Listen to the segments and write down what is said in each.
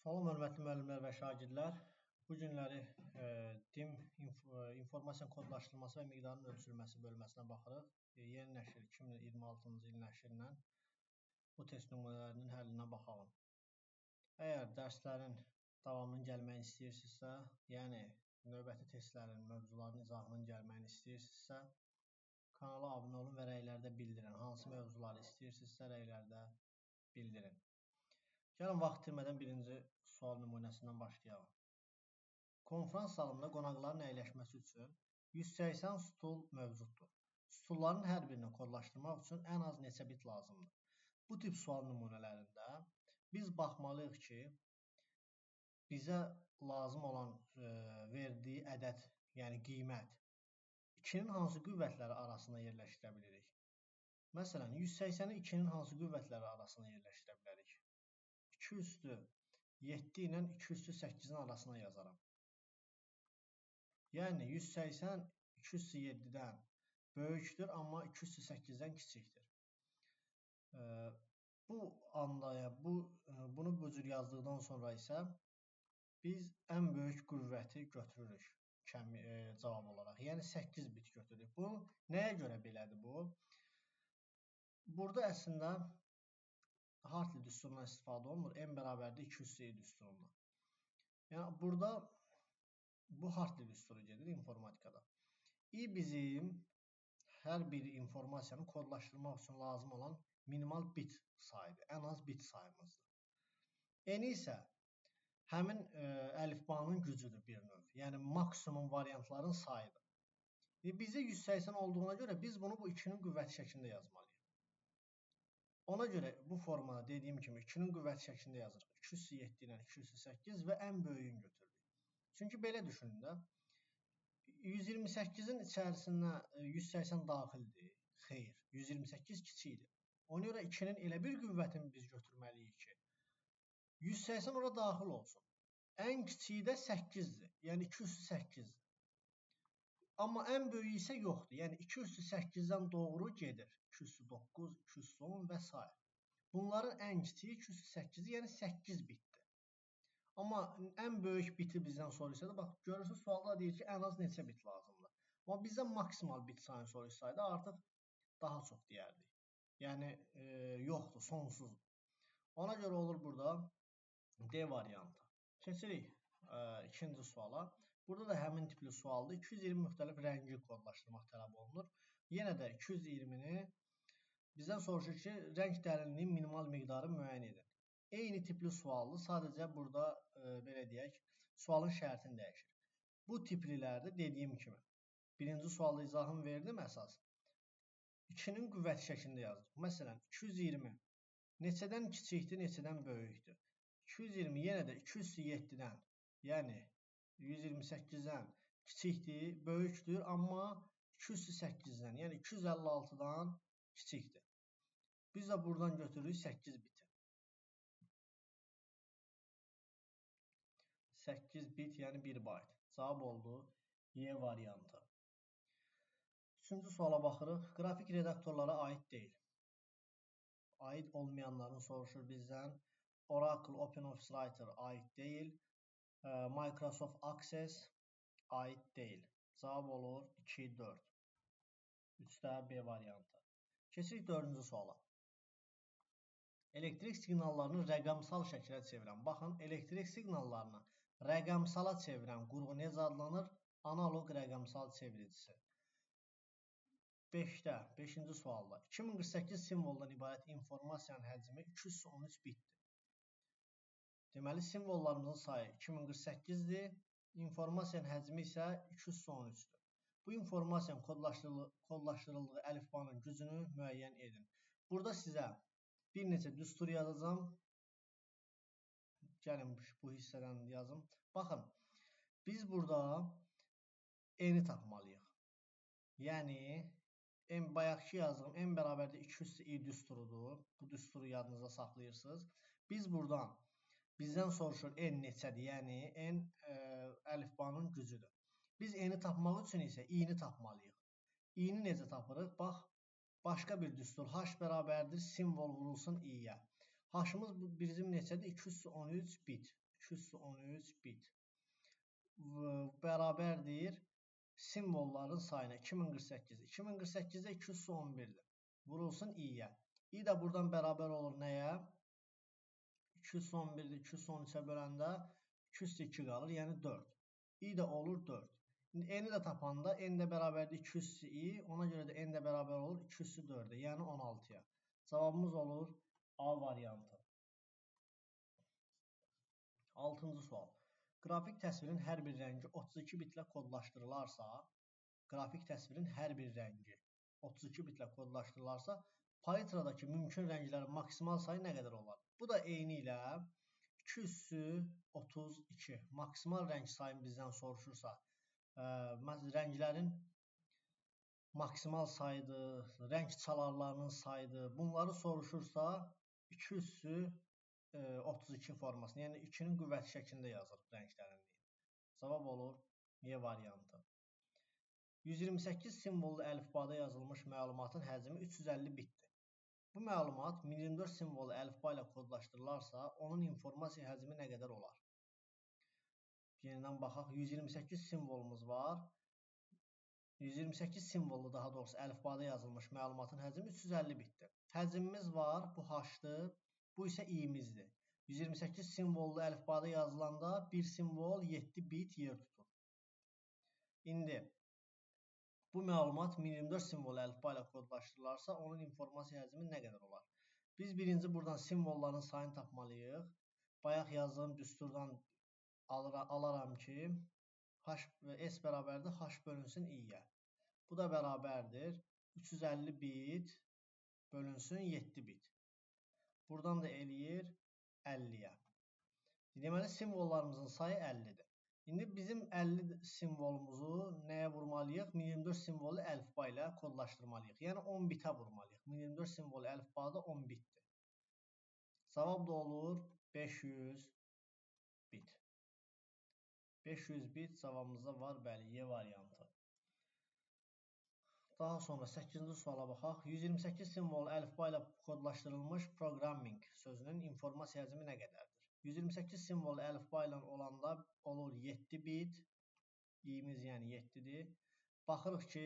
Salam, hörmətli müəllimlər və şagirdlər. Bu günləri DIM informasiya kodlaşdırılması və miqdarın ölçülməsi bölməsinə baxırıq. Yeni nəşr 2026-cı il nəşrlə bu test nümunələrinin həllinə baxalım. Əgər dərslərin davamının gəlməyini istəyirsinizsə, yəni növbəti testlərin, mövzuların izahının gəlməyini istəyirsinizsə, kanala abunə olun və rəylərdə bildirin. Hansı mövzuları istəyirsinizsə, rəylərdə bildirin. Gəlin vaxt itirmədən birinci sual nümunəsindən başlayalım. Konfrans zalında qonaqların əyləşməsi üçün 180 stul mövcuddur. Stulların hər birini kodlaşdırmaq üçün ən az neçə bit lazımdır? Bu tip sual nümunələrində biz baxmalıyıq ki, bizə lazım olan verdiyi ədəd, yəni qiymət 2-nin hansı qüvvətləri arasında yerləşdirə bilirik? Məsələn, 180-i 2-nin hansı qüvvətləri arasında yerləşdirə bilərik? 2 üstü 7 ilə 2 üstü 8-in arasına yazaram. Yəni 180 2 üstü 7-dən böyükdür, amma 2 üstü 8-dən kiçikdir. Bunu bu cür yazdıqdan sonra isə biz ən böyük qüvvəti götürürük cavab olaraq. Yəni 8 bit götürürük. Bu nəyə görə belədir bu? Burada əslində Hartley düsturundan istifadə olunur. M bərabərdir 2 üstü Y düsturundan. Yəni burada bu Hartley düsturu gedir informatikada. I bizim hər bir informasiyanı kodlaşdırmaq üçün lazım olan minimal bit sayıdır. Ən az bit sayımızdır. N isə həmin əlifbanın gücüdür bir növ. Yəni maksimum variantların sayıdır. Bizə 180 olduğuna görə biz bunu bu 2-nin qüvvəti şəklində yazmalıyıq. Ona görə bu formada dediyim kimi 2-nin qüvvəti şəklində yazırıq. 2 üstü 7 ilə 2 üstü 8 və ən böyüyünü götürürük. Çünki belə düşünün də, 128-in içərisinə 180 daxildir. Xeyr, 128 kiçikdir. Ona görə 2-nin elə bir qüvvətini biz götürməliyik ki, 180 ora daxil olsun. Ən kiçiyi də 8-dir. Yəni 2 üstü 8-dir. Amma ən böyüyü isə yoxdur. Yəni 2 üstü 8-dən doğru gedir. 2 üstü 9, 2 üstü 10 və s. Bunların ən kiçiyi 2 üstü 8-dir, yəni 8 bitdir. Amma ən böyük biti bizdən soruşsa da, bax, görürsünüz, sualda deyir ki, ən az neçə bit lazımdır. Amma bizdən maksimal bit sayını soruşsaydı, artıq daha çox deyərdik. Yəni, yoxdur, sonsuzdur. Ona görə olur burada D variantı. Keçirik ikinci suala. Burada da həmin tipli sualdır. 220 müxtəlif rəngi kodlaşdırmaq tələb olunur. Yenə də 220-ni bizdən soruşur ki, rəng dərinliyi minimal miqdarı müəyyən edin. Eyni tipli sualdır. Sadəcə burada, belə deyək, sualın şərtini dəyişir. Bu tiplilərdə dediyim kimi, birinci sualda izahını verdim əsas. 2-nin qüvvəti şəklində yazırıq. Məsələn, 220 neçədən kiçikdir, neçədən böyükdür? 220 yenə də 2 üstü 7-dən, yəni 128-dən kiçikdir, böyükdür, amma 2 üstü 8-dən, yəni 256-dan kiçikdir. Biz də buradan götürürük 8 biti. 8 bit, yəni 1 byte. Cavab oldu Y variantı. Üçüncü suala baxırıq. Qrafik redaktorlara aid deyil. Aid olmayanlarını soruşur bizdən. Oracle OpenOffice Writer aid deyil. Microsoft Access aid deyil. Cavab olur 2, 4. 3-də B variantı. Keçirik 4-cü suala. Elektrik siqnallarını rəqəmsal şəklə çevirən. Baxın, elektrik siqnallarını rəqəmsala çevirən qurğu necə adlanır? Analoq rəqəmsal çeviricisi. 5-də, 5-ci sualda. 2048 simvoldan ibarət informasiyanın həcmi 213 bitdir. Deməli, simvollarımızın sayı 2048-dir, informasiyanın həcmi isə 213-dür. Bu informasiyanın kodlaşdırıldığı əlifbanın gücünü müəyyən edin. Burada sizə bir neçə düstur yazacağım. Gəlin bu hissədən yazım. Baxın, biz burada N-i tapmalıyıq. Yəni, bayaqki yazdığım N bərabərdir 2 üstü I düsturudur. Bu düsturu yadınızda saxlayırsınız. Biz buradan bizdən soruşur N neçədir, yəni N əlifbanın gücüdür. Biz N-i tapmaq üçün isə I-ni tapmalıyıq. I-ni necə tapırıq? Bax, başqa bir düstur H bərabərdir simvol vurulsun I-yə. H-ımız bizim neçədir? 213 bit. 213 bit bərabərdir simvolların sayına 2048. 2048-də 211-dir. Vurulsun i-yə. i də buradan bərabər olur nəyə? 211-də 213-ə böləndə 202 qalır, yəni 4. i də olur 4. N-i də tapanda n də bərabərdir 200-i, ona görə də n də bərabər olur 204-ə, yəni 16-ya. Cavabımız olur A variantı. 6-cı sual. Qrafik təsvirin hər bir rəngi 32 bitlə kodlaşdırılarsa, palitradakı mümkün rənglərin maksimal sayı nə qədər olar? Bu da eyni ilə 232 maksimal rəng sayını bizdən soruşursa, rənglərin maksimal sayıdır, rəng çalarlarının sayıdır, bunları soruşursa 232 formasını, yəni 2-nin qüvvəti şəklində yazırıq rənglərin. Cavab olur E variantı. 128 simvollu əlifbada yazılmış məlumatın həcmi 350 bitdir. Bu məlumat 1024 simvollu əlifba ilə kodlaşdırılarsa, onun informasiya həcmi nə qədər olar? Yenidən baxaq, 128 simvolumuz var. 128 simvollu, daha doğrusu əlifbada yazılmış məlumatın həcmi 350 bitdir. Həcmimiz var, bu h-dır, bu isə i-mizdir. 128 simvollu əlifbada yazılanda bir simvol 7 bit yer tutur. İndi bu məlumat 1024 simvollu əlifba ilə kodlaşdırılarsa, onun informasiya həcmi nə qədər olar? Biz birinci buradan simvolların sayını tapmalıyıq. Bayaq yazdığım düsturdan alaram ki, S bərabərdir H bölünsün i-yə. Bu da bərabərdir 350 bit bölünsün 7 bit. Buradan da eləyir 50-yə. Deməli, simvollarımızın sayı 50-dir. İndi bizim 50 simvolumuzu nəyə vurmalıyıq? 1024 simvollu əlifba ilə kodlaşdırmalıyıq. Yəni 10 bitə vurmalıyıq. 1024 simvollu əlifbada 10 bitdir. Cavab da olur 500 bit. 500 bit cavabımızda var, bəli, Y variantı. Daha sonra 8-ci suala baxaq. 128 simvollu əlifba ilə kodlaşdırılmış programming sözünün informasiya həcmi nə qədərdir? 128 simvollu əlifba ilə olanda olur 7 bit, i-miz yəni 7-dir. Baxırıq ki,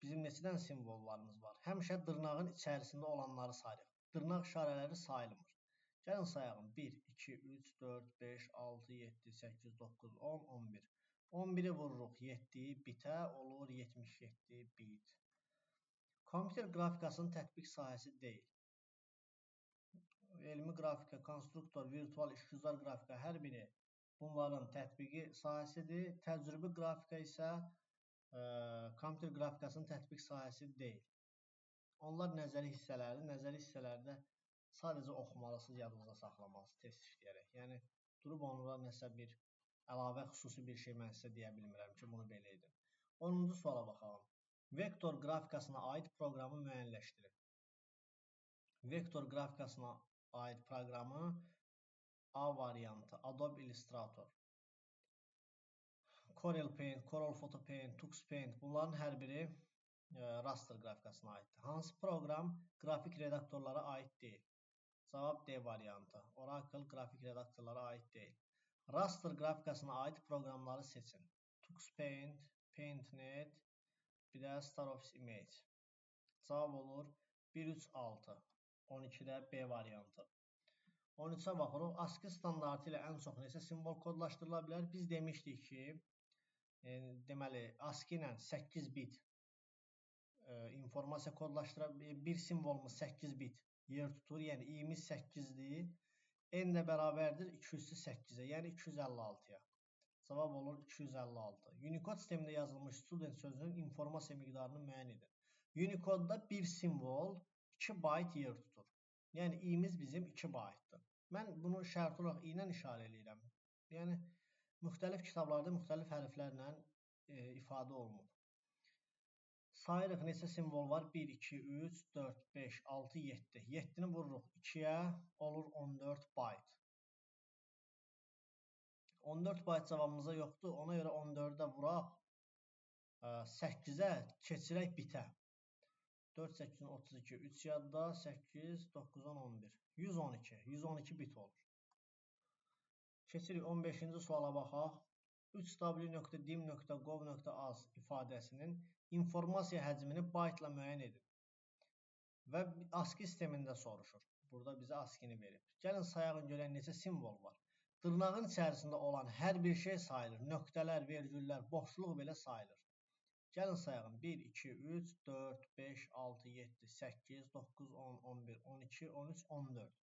bizim neçədən simvollarımız var? Həmişə dırnağın içərisində olanları sayırıq. Dırnaq işarələri sayılmır. Gəlin sayalım. 1, 2, 3, 4, 5, 6, 7, 8, 9, 10, 11. 11-i vururuq 7 bitə, olur 77 bit. Kompüter qrafikasının tətbiq sahəsi deyil. Elmi qrafika, konstruktor, virtual işgüzar qrafika hər biri bunların tətbiqi sahəsidir. Təcrübi qrafika isə kompüter qrafikasının tətbiq sahəsi deyil. Onlar nəzəri hissələri, nəzəri hissələrdə sadəcə oxumalısınız, yadınıza saxlamalısınız, test işləyərək. Yəni, durub onlara nəsə bir əlavə xüsusi bir şey mən sizə deyə bilmirəm ki, bunu belə edin. 10-cu suala baxalım. Vektor qrafikasına aid proqramı müəyyənləşdirin. Vektor qrafikasına aid proqramı A variantı, Adobe Illustrator, Corel Paint, Corel Photo Paint, Tux Paint, bunların hər biri raster qrafikasına aiddir. Hansı proqram qrafik redaktorlara aid deyil? Cavab D variantı, Oracle qrafik redaktorlara aid deyil. Raster qrafikasına aid proqramları seçin. Tux Paint, PaintNet, bir də StarOffice Image. Cavab olur 136, 12-də B variantı. 13-ə baxırıq. ASCII standartı ilə ən çox neçə simvol kodlaşdırıla bilər? Biz demişdik ki, deməli, ASCII ilə 8 bit informasiya kodlaşdıra bilər. Bir simvolumuz 8 bit yer tutur, yəni i-miz 8-dir. N də bərabərdir 208-ə, yəni 256-ya. Cavab olur 256. Unicode sistemində yazılmış student sözünün informasiya miqdarını müəyyən edin. Unicode'da bir simvol 2 bayt yer tutur. Yəni i-miz bizim 2 baytdır. Mən bunu şərt olaraq i ilə işarə edirəm. Yəni, müxtəlif kitablarda müxtəlif hərflərlə ifadə olunur. Sayırıq neçə simvol var? 1, 2, 3, 4, 5, 6, 7. 7-ni vururuq 2-yə, olur 14 bayt. 14 bayt cavabımıza yoxdur. Ona görə 14-də vuraq, 8-ə keçirək bitə. 4, 8, 32, 3 yadda, 8, 9, 10, 11. 112 bit olur. Keçirik 15-ci suala baxaq. 3w.dim.gov.az ifadəsinin informasiya həcmini byte ilə müəyyən edin. Və ASCII sistemində soruşur. Burada bizə ASCII-ni verib. Gəlin sayağın görən neçə simvol var. Dırnağın içərisində olan hər bir şey sayılır. Nöqtələr, vergüllər, boşluq belə sayılır. Gəlin sayağın 1, 2, 3, 4, 5, 6, 7, 8, 9, 10, 11, 12, 13, 14.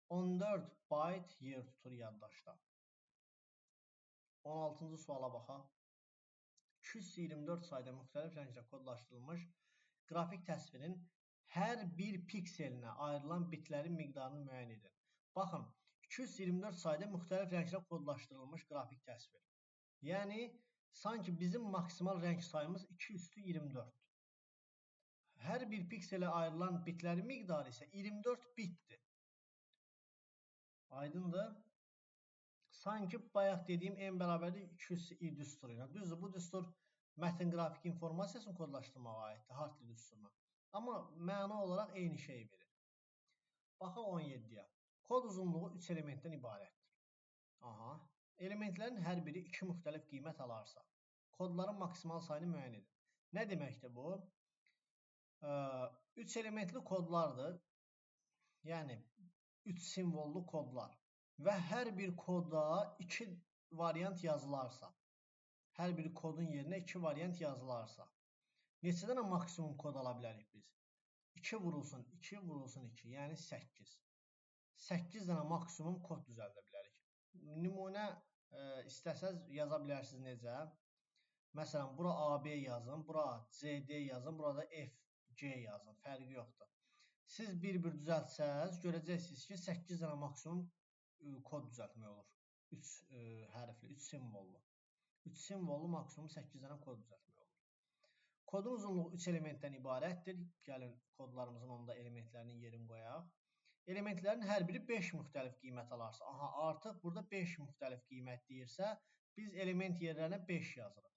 14 byte yer tutur yaddaşda. 16-cı suala baxaq. 224 sayda müxtəlif rənglə kodlaşdırılmış qrafik təsvirin hər bir pikselinə ayrılan bitlərin miqdarını müəyyən edin. Baxın, 224 sayda müxtəlif rənglə kodlaşdırılmış qrafik təsvir. Yəni, sanki bizim maksimal rəng sayımız 2/24. Hər bir pikselə ayrılan bitlərin miqdarı isə 24 bitdir. Aydındır? Sanki bayaq dediyim n bərabərdir 200i düsturu ilə. Düzdür, bu düstur mətn qrafik informasiyasını kodlaşdırmağa aiddir, Hartley düsturuna. Amma məna olaraq eyni şeyi verir. Baxaq 17-yə. Kod uzunluğu 3 elementdən ibarətdir. Aha. Elementlərin hər biri 2 müxtəlif qiymət alarsa, kodların maksimal sayını müəyyən edin. Nə deməkdir bu? 3 elementli kodlardır. Yəni 3 simvollu kodlar. Və hər bir koda 2 variant yazılarsa, hər bir kodun yerinə 2 variant yazılarsa, neçə dənə maksimum kod ala bilərik biz? 2 vurulsun 2, vurulsun 2, yəni 8. 8 dənə maksimum kod düzəldə bilərik. Nümunə istəsəz yaza bilərsiniz necə? Məsələn, bura AB yazın, bura CD yazın, burada FG yazın, fərqi yoxdur. Siz bir-bir düzəltsəz, görəcəksiniz ki, 8 dənə maksimum kod düzəltmək olur. 3 hərfli, 3 simvollu. 3 simvollu maksimum 8 dənə kod düzəltmək olur. Kodun uzunluğu 3 elementdən ibarətdir. Gəlin kodlarımızın onda elementlərinin yerini qoyaq. Elementlərin hər biri 5 müxtəlif qiymət alarsa, aha, artıq burada 5 müxtəlif qiymət deyirsə, biz element yerlərinə 5 yazırıq.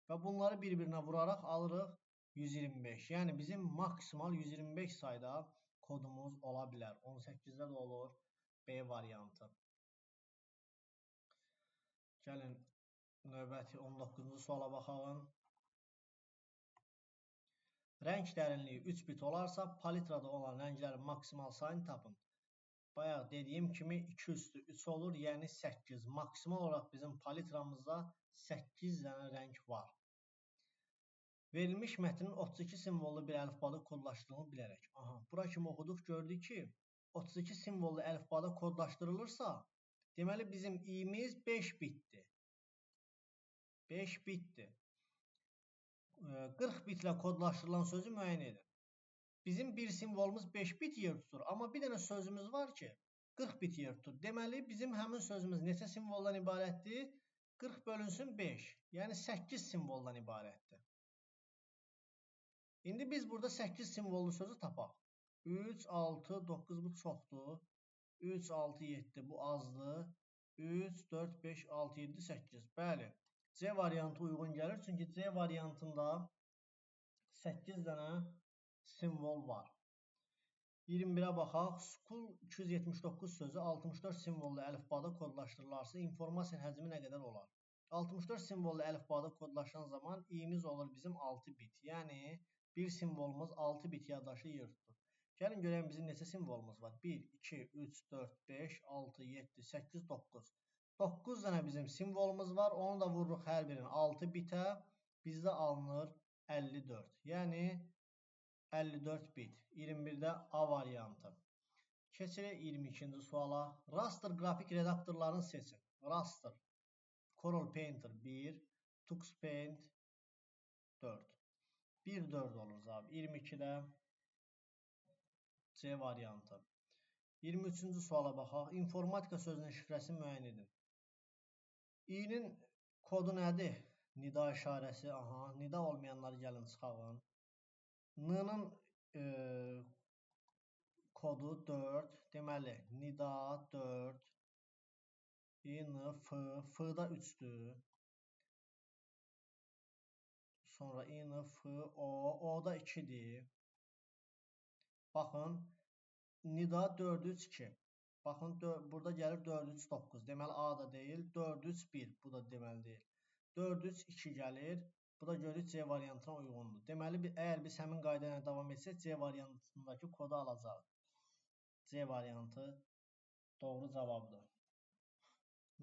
Və bunları bir-birinə vuraraq alırıq 125. Yəni bizim maksimal 125 sayda kodumuz ola bilər. 18-də də olur B variantı. Gəlin növbəti 19-cu suala baxalım. Rəng dərinliyi 3 bit olarsa, palitrada olan rənglərin maksimal sayını tapın. Bayaq dediyim kimi 2/3 olur, yəni 8. Maksimal olaraq bizim palitramızda 8 dənə rəng var. Verilmiş mətnin 32 simvollu bir əlifbada kodlaşdırıldığını bilərək. Aha, bura kimi oxuduq, gördük ki, 32 simvollu əlifbada kodlaşdırılırsa, deməli bizim i'miz 5 bitdir. 5 bitdir. 40 bitlə kodlaşdırılan sözü müəyyən edin. Bizim bir simvolumuz 5 bit yer tutur, amma bir dənə sözümüz var ki, 40 bit yer tutur. Deməli, bizim həmin sözümüz neçə simvoldan ibarətdir? 40 bölünsün 5, yəni 8 simvoldan ibarətdir. İndi biz burada 8 simvollu sözü tapaq. 3, 6, 9 bu çoxdur. 3, 6, 7 bu azdır. 3, 4, 5, 6, 7, 8. Bəli, C variantı uyğun gəlir. Çünki C variantında 8 dənə simvol var. 21-ə baxaq. School 279 sözü 64 simvollu əlifbada kodlaşdırılarsa, informasiya həcmi nə qədər olar? 64 simvollu əlifbada kodlaşan zaman i'miz olur bizim 6 bit. Yəni, bir simvolumuz 6 bit yaddaşı yer tutur. Gəlin görək bizim neçə simvolumuz var? 1, 2, 3, 4, 5, 6, 7, 8, 9. 9 dənə bizim simvolumuz var. Onu da vururuq hər birinin 6 bitə. Bizdə alınır 54. Yəni 54 bit. 21-də A variantı. Keçirik 22-ci suala. Raster qrafik redaktorlarını seçin. Raster. Corel Painter 1. Tux Paint 4. 1, 4 olur cavab. 22-də C variantı. 23-cü suala baxaq. İnformatika sözünün şifrəsini müəyyən edin. İ'nin kodu nədir? Nida işarəsi. Aha, nida olmayanları gəlin çıxağın. N'nın kodu 4. Deməli, nida 4. İ'n, F. F'da 3'dür. Sonra İ'n, F, O. O'da 2'dir. Baxın, nida 4, 3, 2. Baxın, burada gəlir 439. Deməli A da deyil, 431 bu da deməli deyil. 432 gəlir. Bu da görürük C variantına uyğundur. Deməli əgər biz həmin qayda ilə davam etsək, C variantındakı kodu alacağıq. C variantı doğru cavabdır.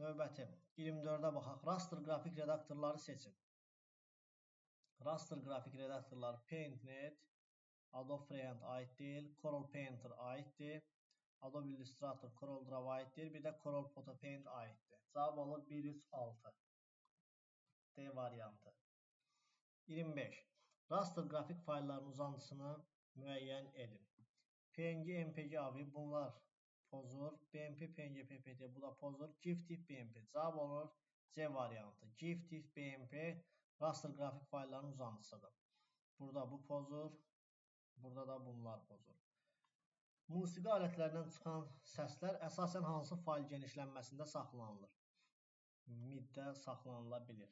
Növbəti 24-ə baxaq. Raster qrafik redaktorları seçin. Raster qrafik redaktorları PaintNet, Adobe Freehand aid deyil, Corel Painter aiddir. Adobe Illustrator, Corel Draw aiddir. Bir də Corel Photo Paint aiddir. Cavab olur 136. D variantı. 25. Raster qrafik faylların uzantısını müəyyən edin. PNG, MPG, AVI bunlar pozur. BMP, PNG, PPT bu da pozur. GIF tip BMP. Cavab olur C variantı. GIF tip BMP raster qrafik faylların uzantısıdır. Burada bu pozur. Burada da bunlar pozur. Musiqi alətlərindən çıxan səslər əsasən hansı fayl genişlənməsində saxlanılır? MID-də saxlanıla bilir.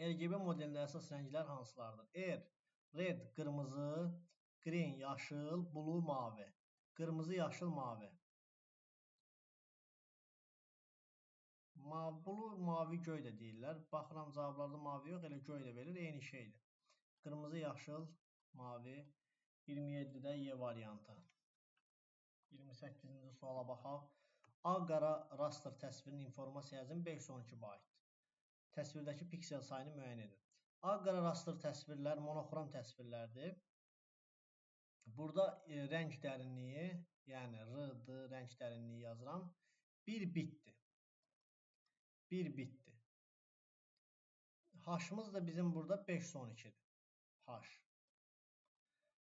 RGB modelində əsas rənglər hansılardır? Red, qırmızı, green, yaşıl, blue, mavi. Qırmızı, yaşıl, mavi. Blue, mavi, göy də deyirlər. Baxıram cavablarda mavi yox, elə göy də verir, eyni şeydir. Qırmızı, yaşıl, mavi. 27-də Y variantı. 28-ci suala baxaq. Ağ-qara raster təsvirinin informasiya yazın 512 baytdır. Təsvirdəki piksel sayını müəyyən edin. Ağ-qara raster təsvirlər monoxrom təsvirlərdir. Burada rəng dərinliyi, yəni R-D rəng dərinliyi yazıram. 1 bitdir. 1 bitdir. H-mız da bizim burada 512-dir. H.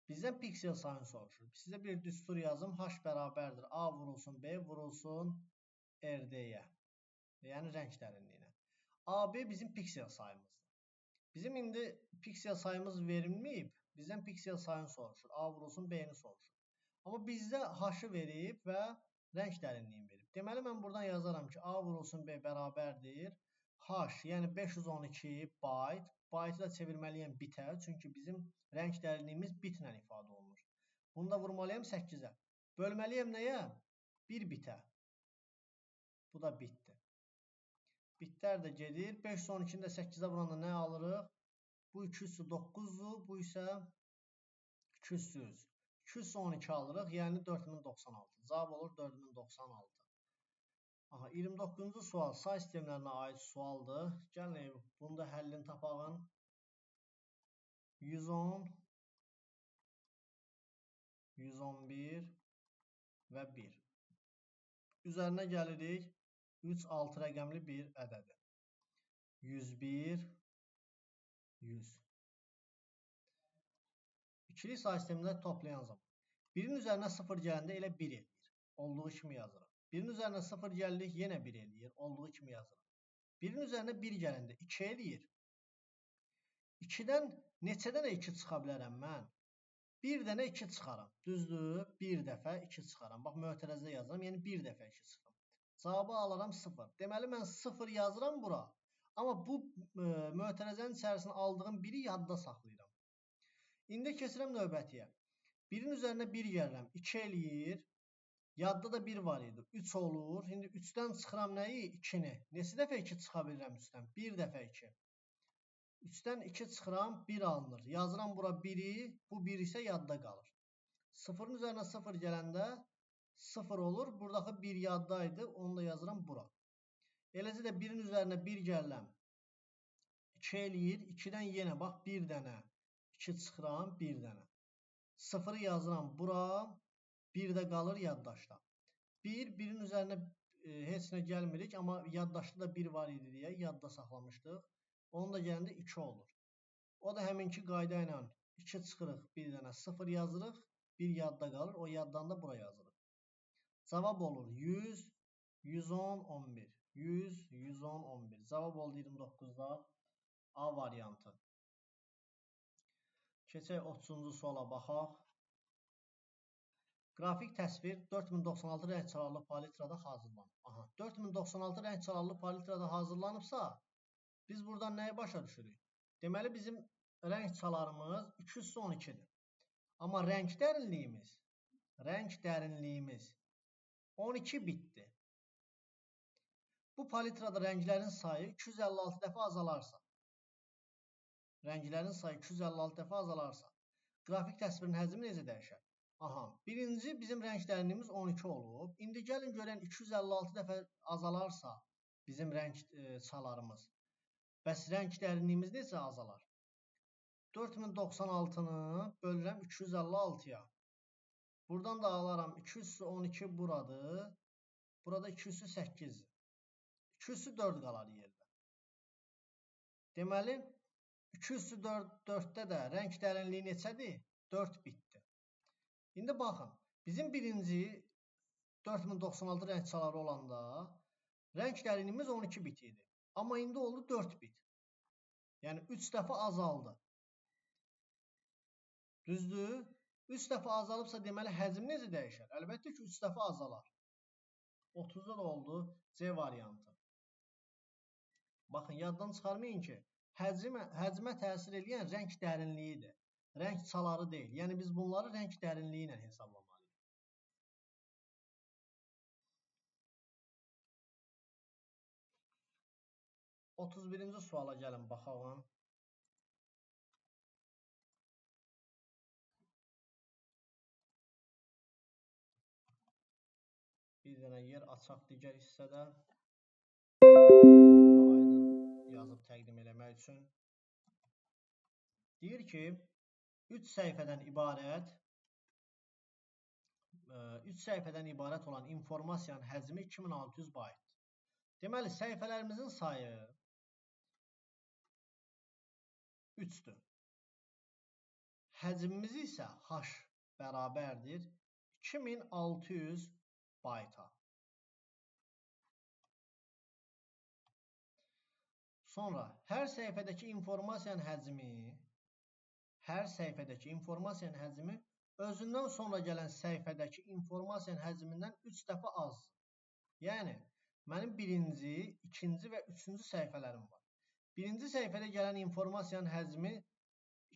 Bizdən piksel sayını soruşur. Sizə bir düstur yazım. H bərabərdir. A vurulsun B vurulsun RD-yə. Yəni rəng dərinliyinə. AB bizim piksel sayımızdır. Bizim indi piksel sayımız verilməyib. Bizdən piksel sayını soruşur. A vurulsun B-ni soruşur. Amma bizdə H-ı verib və rəng dərinliyini verib. Deməli mən buradan yazaram ki, A vurulsun B bərabərdir. H, yəni 512 bayt. Baytı da çevirməliyəm bitə. Çünki bizim rəng dərinliyimiz bitlə ifadə olunur. Bunu da vurmalıyam 8-ə. Bölməliyəm nəyə? 1 bitə. Bu da bitdir. Bitlər də gedir. 512-ni də 8-ə vuranda nə alırıq? Bu 200-sü 9-dur. Bu isə 200-süz. 212 alırıq. Yəni 4096. Cavab olur 4096. Aha, 29-cu sual say sistemlərinə aid sualdır. Gəlin bunu da həllini tapağın. 110, 111 və 1. Üzərinə gəlirik. 3, 6 rəqəmli bir ədədir. 101, 100. İkili say sistemində toplayan zaman. Birin üzərinə 0 gələndə elə 1 eləyir. Olduğu kimi yazırıq. Birin üzərinə 0 gəlirik, yenə 1 eləyir. Olduğu kimi yazırıq. Birin üzərinə 1 gələndə 2 eləyir. 2-dən neçə dənə 2 çıxa bilərəm mən? 1 dənə 2 çıxaram. Düzdür? 1 dəfə 2 çıxaram. Bax, mötərəzədə yazıram. Yəni 1 dəfə 2 çıxıram. Cavabı alaram 0. Deməli, mən 0 yazıram bura. Amma bu mötərəzənin içərisində aldığım 1-i yadda saxlayıram. İndi keçirəm növbətiyə. 1-in üzərinə 1 gəlirəm. 2 eləyir. Yadda da 1 var idi. 3 olur. İndi 3-dən çıxıram nəyi? 2-ni. Neçə dəfə 2 çıxa bilirəm 3-dən? 1 dəfə 2. 3-dən 2 çıxıram, 1 alınır. Yazıram bura 1-i. Bu 1 isə yadda qalır. 0-ın üzərinə 0 gələndə 0 olur. Buradakı 1 yaddaydı. Onu da yazıram bura. Eləcə də 1-in üzərinə 1 gəlirəm. 2 eləyir. 2-dən yenə bax 1 dənə. 2 çıxıram, 1 dənə. 0-ı yazıram bura. 1 də qalır yaddaşda. 1-in üzərinə heç nə gəlmirik. Amma yaddaşda da 1 var idi deyə yadda saxlamışdıq. Onun da gələndə 2 olur. O da həminki qayda ilə 2 çıxırıq, 1 dənə 0 yazırıq. 1 yadda qalır. O yaddan da bura yazırıq. Cavab olur 100, 110, 11. 100, 110, 11. Cavab oldu 29-da A variantı. Keçək 30-cu suala baxaq. Qrafik təsvir 4096 rəng çalarlı palitrada hazırlanıb. Aha, 4096 rəng çalarlı palitrada hazırlanıbsa, biz buradan nəyi başa düşürük? Deməli, bizim rəng çalarımız 212-dir. Amma rəng dərinliyimiz 12 bitdir. Bu palitrada rənglərin sayı 256 dəfə azalarsa, qrafik təsvirin həcmi necə dəyişər? Aha, birinci bizim rəng dərinliyimiz 12 olub. İndi gəlin görən 256 dəfə azalarsa bizim rəng çalarımız. Bəs rəng dərinliyimiz necə azalar? 4096-nı bölürəm 256-ya. Buradan da alaram 212 buradır. Burada 208. 204 qalar yerdə. Deməli, 204-də də rəng dərinliyi neçədir? 4 bitdir. İndi baxın, bizim birinci 4096 rəng çaları olanda rəng dərinliyimiz 12 bit idi. Amma indi oldu 4 bit. Yəni 3 dəfə azaldı. Düzdür? 3 dəfə azalıbsa deməli həcm necə dəyişər? Əlbəttə ki 3 dəfə azalar. 30-da da oldu C variantı. Baxın, yaddan çıxarmayın ki, həcmə təsir edən rəng dərinliyidir. Rəng çaları deyil. Yəni biz bunları rəng dərinliyi ilə hesablamalıyıq. Otuz birinci suala gəlin baxalım. Bir dənə yer açaq digər hissədə. Aydın yazıb təqdim eləmək üçün. Deyir ki, 3 səhifədən ibarət olan informasiyanın həcmi 2600 baytdır. Deməli, səhifələrimizin sayı 3-dür. Həcmimiz isə H bərabərdir 2600 bayta. Sonra hər səhifədəki informasiyanın həcmi özündən sonra gələn səhifədəki informasiyanın həcmindən 3 dəfə azdır. Yəni, mənim birinci, ikinci və üçüncü səhifələrim var. Birinci səhifədə gələn informasiyanın həcmi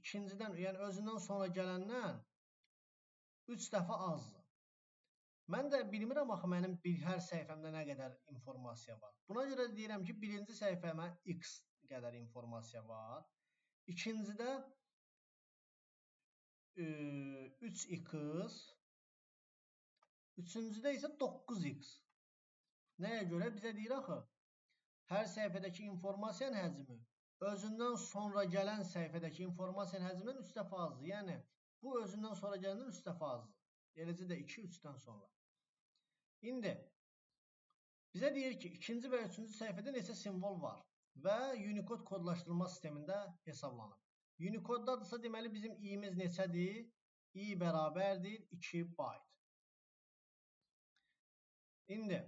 ikincidən, yəni özündən sonra gələndən 3 dəfə azdır. Mən də bilmirəm axı mənim hər səhifəmdə nə qədər informasiya var. Buna görə deyirəm ki, birinci səhifəmə X qədər informasiya var. İkincidə 3X, üçüncüdə isə 9X. Nəyə görə? Bizə deyir axı, hər səhifədəki informasiyanın həcmi özündən sonra gələn səhifədəki informasiyanın həcmindən 3 dəfə azdır. Yəni, bu özündən sonra gələndən 3 dəfə azdır. Eləcə də 2, 3-dən sonra. İndi, bizə deyir ki, ikinci və üçüncü səhifədə neçə simvol var və Unicode kodlaşdırma sistemində hesablanır. Unicode-dadırsa, deməli, bizim i-miz neçədir? I bərabərdir 2 bayt. İndi,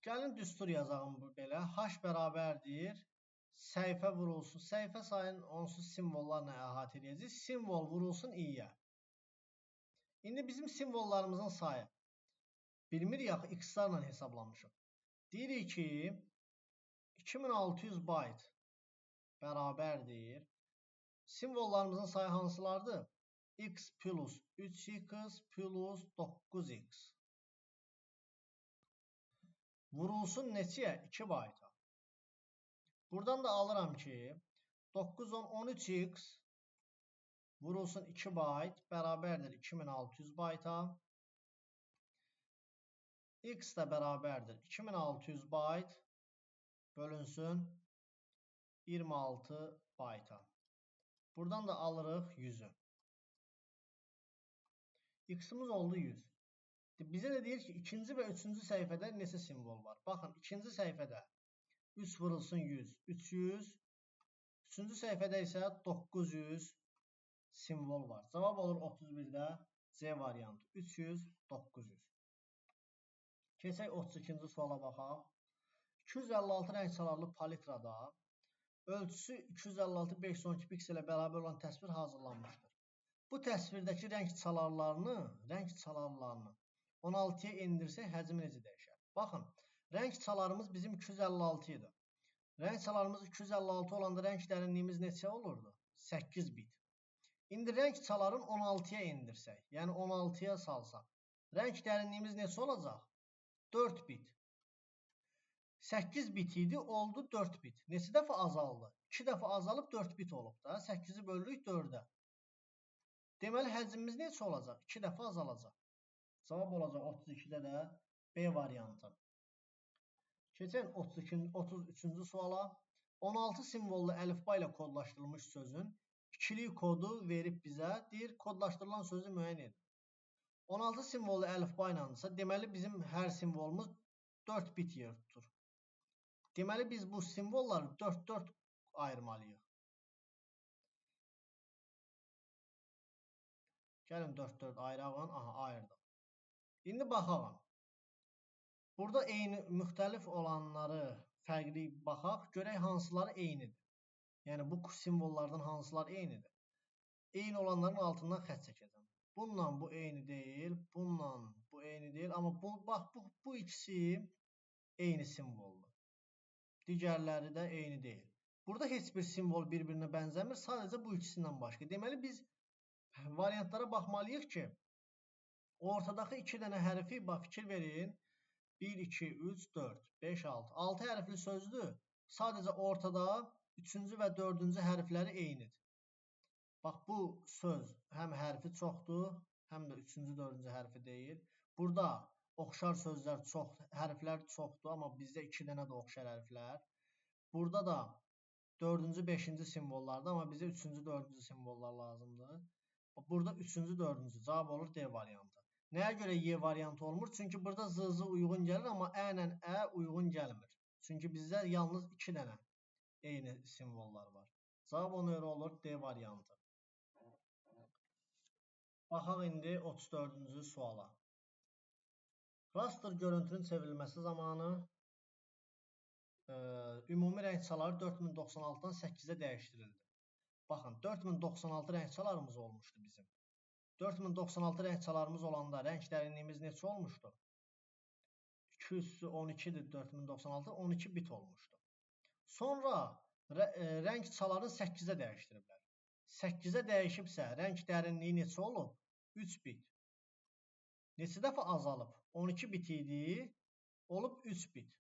gəlin düstur yazalım belə. H bərabərdir. Səhifə vurulsun. Səhifə sayının onsuz simvollarla əhatə edəcək. Simvol vurulsun i-yə. İndi bizim simvollarımızın sayı. Bilmirik axı, x-larla hesablamışıq. Deyirik ki, 2600 bayt bərabərdir. Simvollarımızın sayı hansılardır? X plus 3x plus 9x. Vurulsun neçəyə? 2 bayta. Buradan da alıram ki, 9 10 13x vurulsun 2 bayt bərabərdir 2600 bayta. X də bərabərdir 2600 bayt bölünsün 26 bayta. Buradan da alırıq 100'ü. X-imiz oldu 100. Bizə də deyir ki, ikinci və üçüncü səhifədə neçə simvol var? Baxın, ikinci səhifədə 3 vurulsun 100, 300. Üçüncü səhifədə isə 900 simvol var. Cavab olur 31-də C variantı. 300, 900. Keçək 32-ci suala baxaq. 256 rəng çalarlı palitrada ölçüsü 256 512 pikselə bərabər olan təsvir hazırlanmışdır. Bu təsvirdəki rəng çalarlarını 16-ya endirsək həcmi necə dəyişər? Baxın, rəng çalarımız bizim 256 idi. Rəng çalarımız 256 olanda rəng dərinliyimiz neçə olurdu? 8 bit. İndi rəng çaların 16-ya endirsək, yəni 16-ya salsaq. Rəng dərinliyimiz neçə olacaq? 4 bit. 8 bit idi, oldu 4 bit. Neçə dəfə azaldı? 2 dəfə azalıb 4 bit olub da. 8-i bölürük 4-ə. Deməli, həcmimiz neçə olacaq? 2 dəfə azalacaq. Cavab olacaq 32-də də B variantı. Keçək 33-cü suala. 16 simvollu əlifba ilə kodlaşdırılmış sözün ikilik kodu verib bizə. Deyir, kodlaşdırılan sözü müəyyən edin. 16 simvollu əlifba iləndirsə, deməli bizim hər simvolumuz 4 bit yer tutur. Deməli biz bu simvolları 4-4 ayırmalıyıq. Gəlin 4-4 ayırağın. Aha, ayırdıq. İndi baxağın. Burada eyni, müxtəlif olanları fərqli baxaq. Görək hansıları eynidir. Yəni bu simvollardan hansılar eynidir. Eyni olanların altından xətt çəkəcəm. Bununla bu eyni deyil, bununla bu eyni deyil. Amma bax bu ikisi eyni simvoldur. Digərləri də eyni deyil. Burada heç bir simvol bir-birinə bənzəmir. Sadəcə bu ikisindən başqa. Deməli biz variantlara baxmalıyıq ki, ortadakı 2 dənə hərfi fikir verin. 1, 2, 3, 4, 5, 6. 6 hərfli sözdür. Sadəcə ortada 3-cü və 4-cü hərfləri eynidir. Bax, bu söz həm hərfi çoxdur, həm də 3-cü, 4-cü hərfi deyil. Burada oxşar sözlər çox, hərflər çoxdur, amma bizdə 2 dənə də oxşar hərflər. Burada da 4-cü, 5-ci simvollardır, amma bizə 3-cü, 4-cü simvollar lazımdır. Burada 3-cü, 4-cü cavab olur D variantı. Nəyə görə Y variantı olmur? Çünki burada Z uyğun gəlir, amma Ə ilə Ə uyğun gəlmir. Çünki bizdə yalnız 2 dənə eyni simvollar var. Cavab ona görə olur D variantı. Baxaq indi 34-cü suala. Raster görüntünün çevrilməsi zamanı ümumi rəng çaları 4096-dan 8-ə dəyişdirildi. Baxın, 4096 rəng çalarımız olmuşdu bizim. 4096 rəng çalarımız olanda rəng dərinliyimiz neçə olmuşdu? 212-dir 4096, 12 bit olmuşdu. Sonra rəng çaları 8-ə dəyişdiriblər. 8-ə dəyişibsə, rəng dərinliyi neçə olub? 3 bit. Neçə dəfə azalıb? 12 bit idi, olub 3 bit.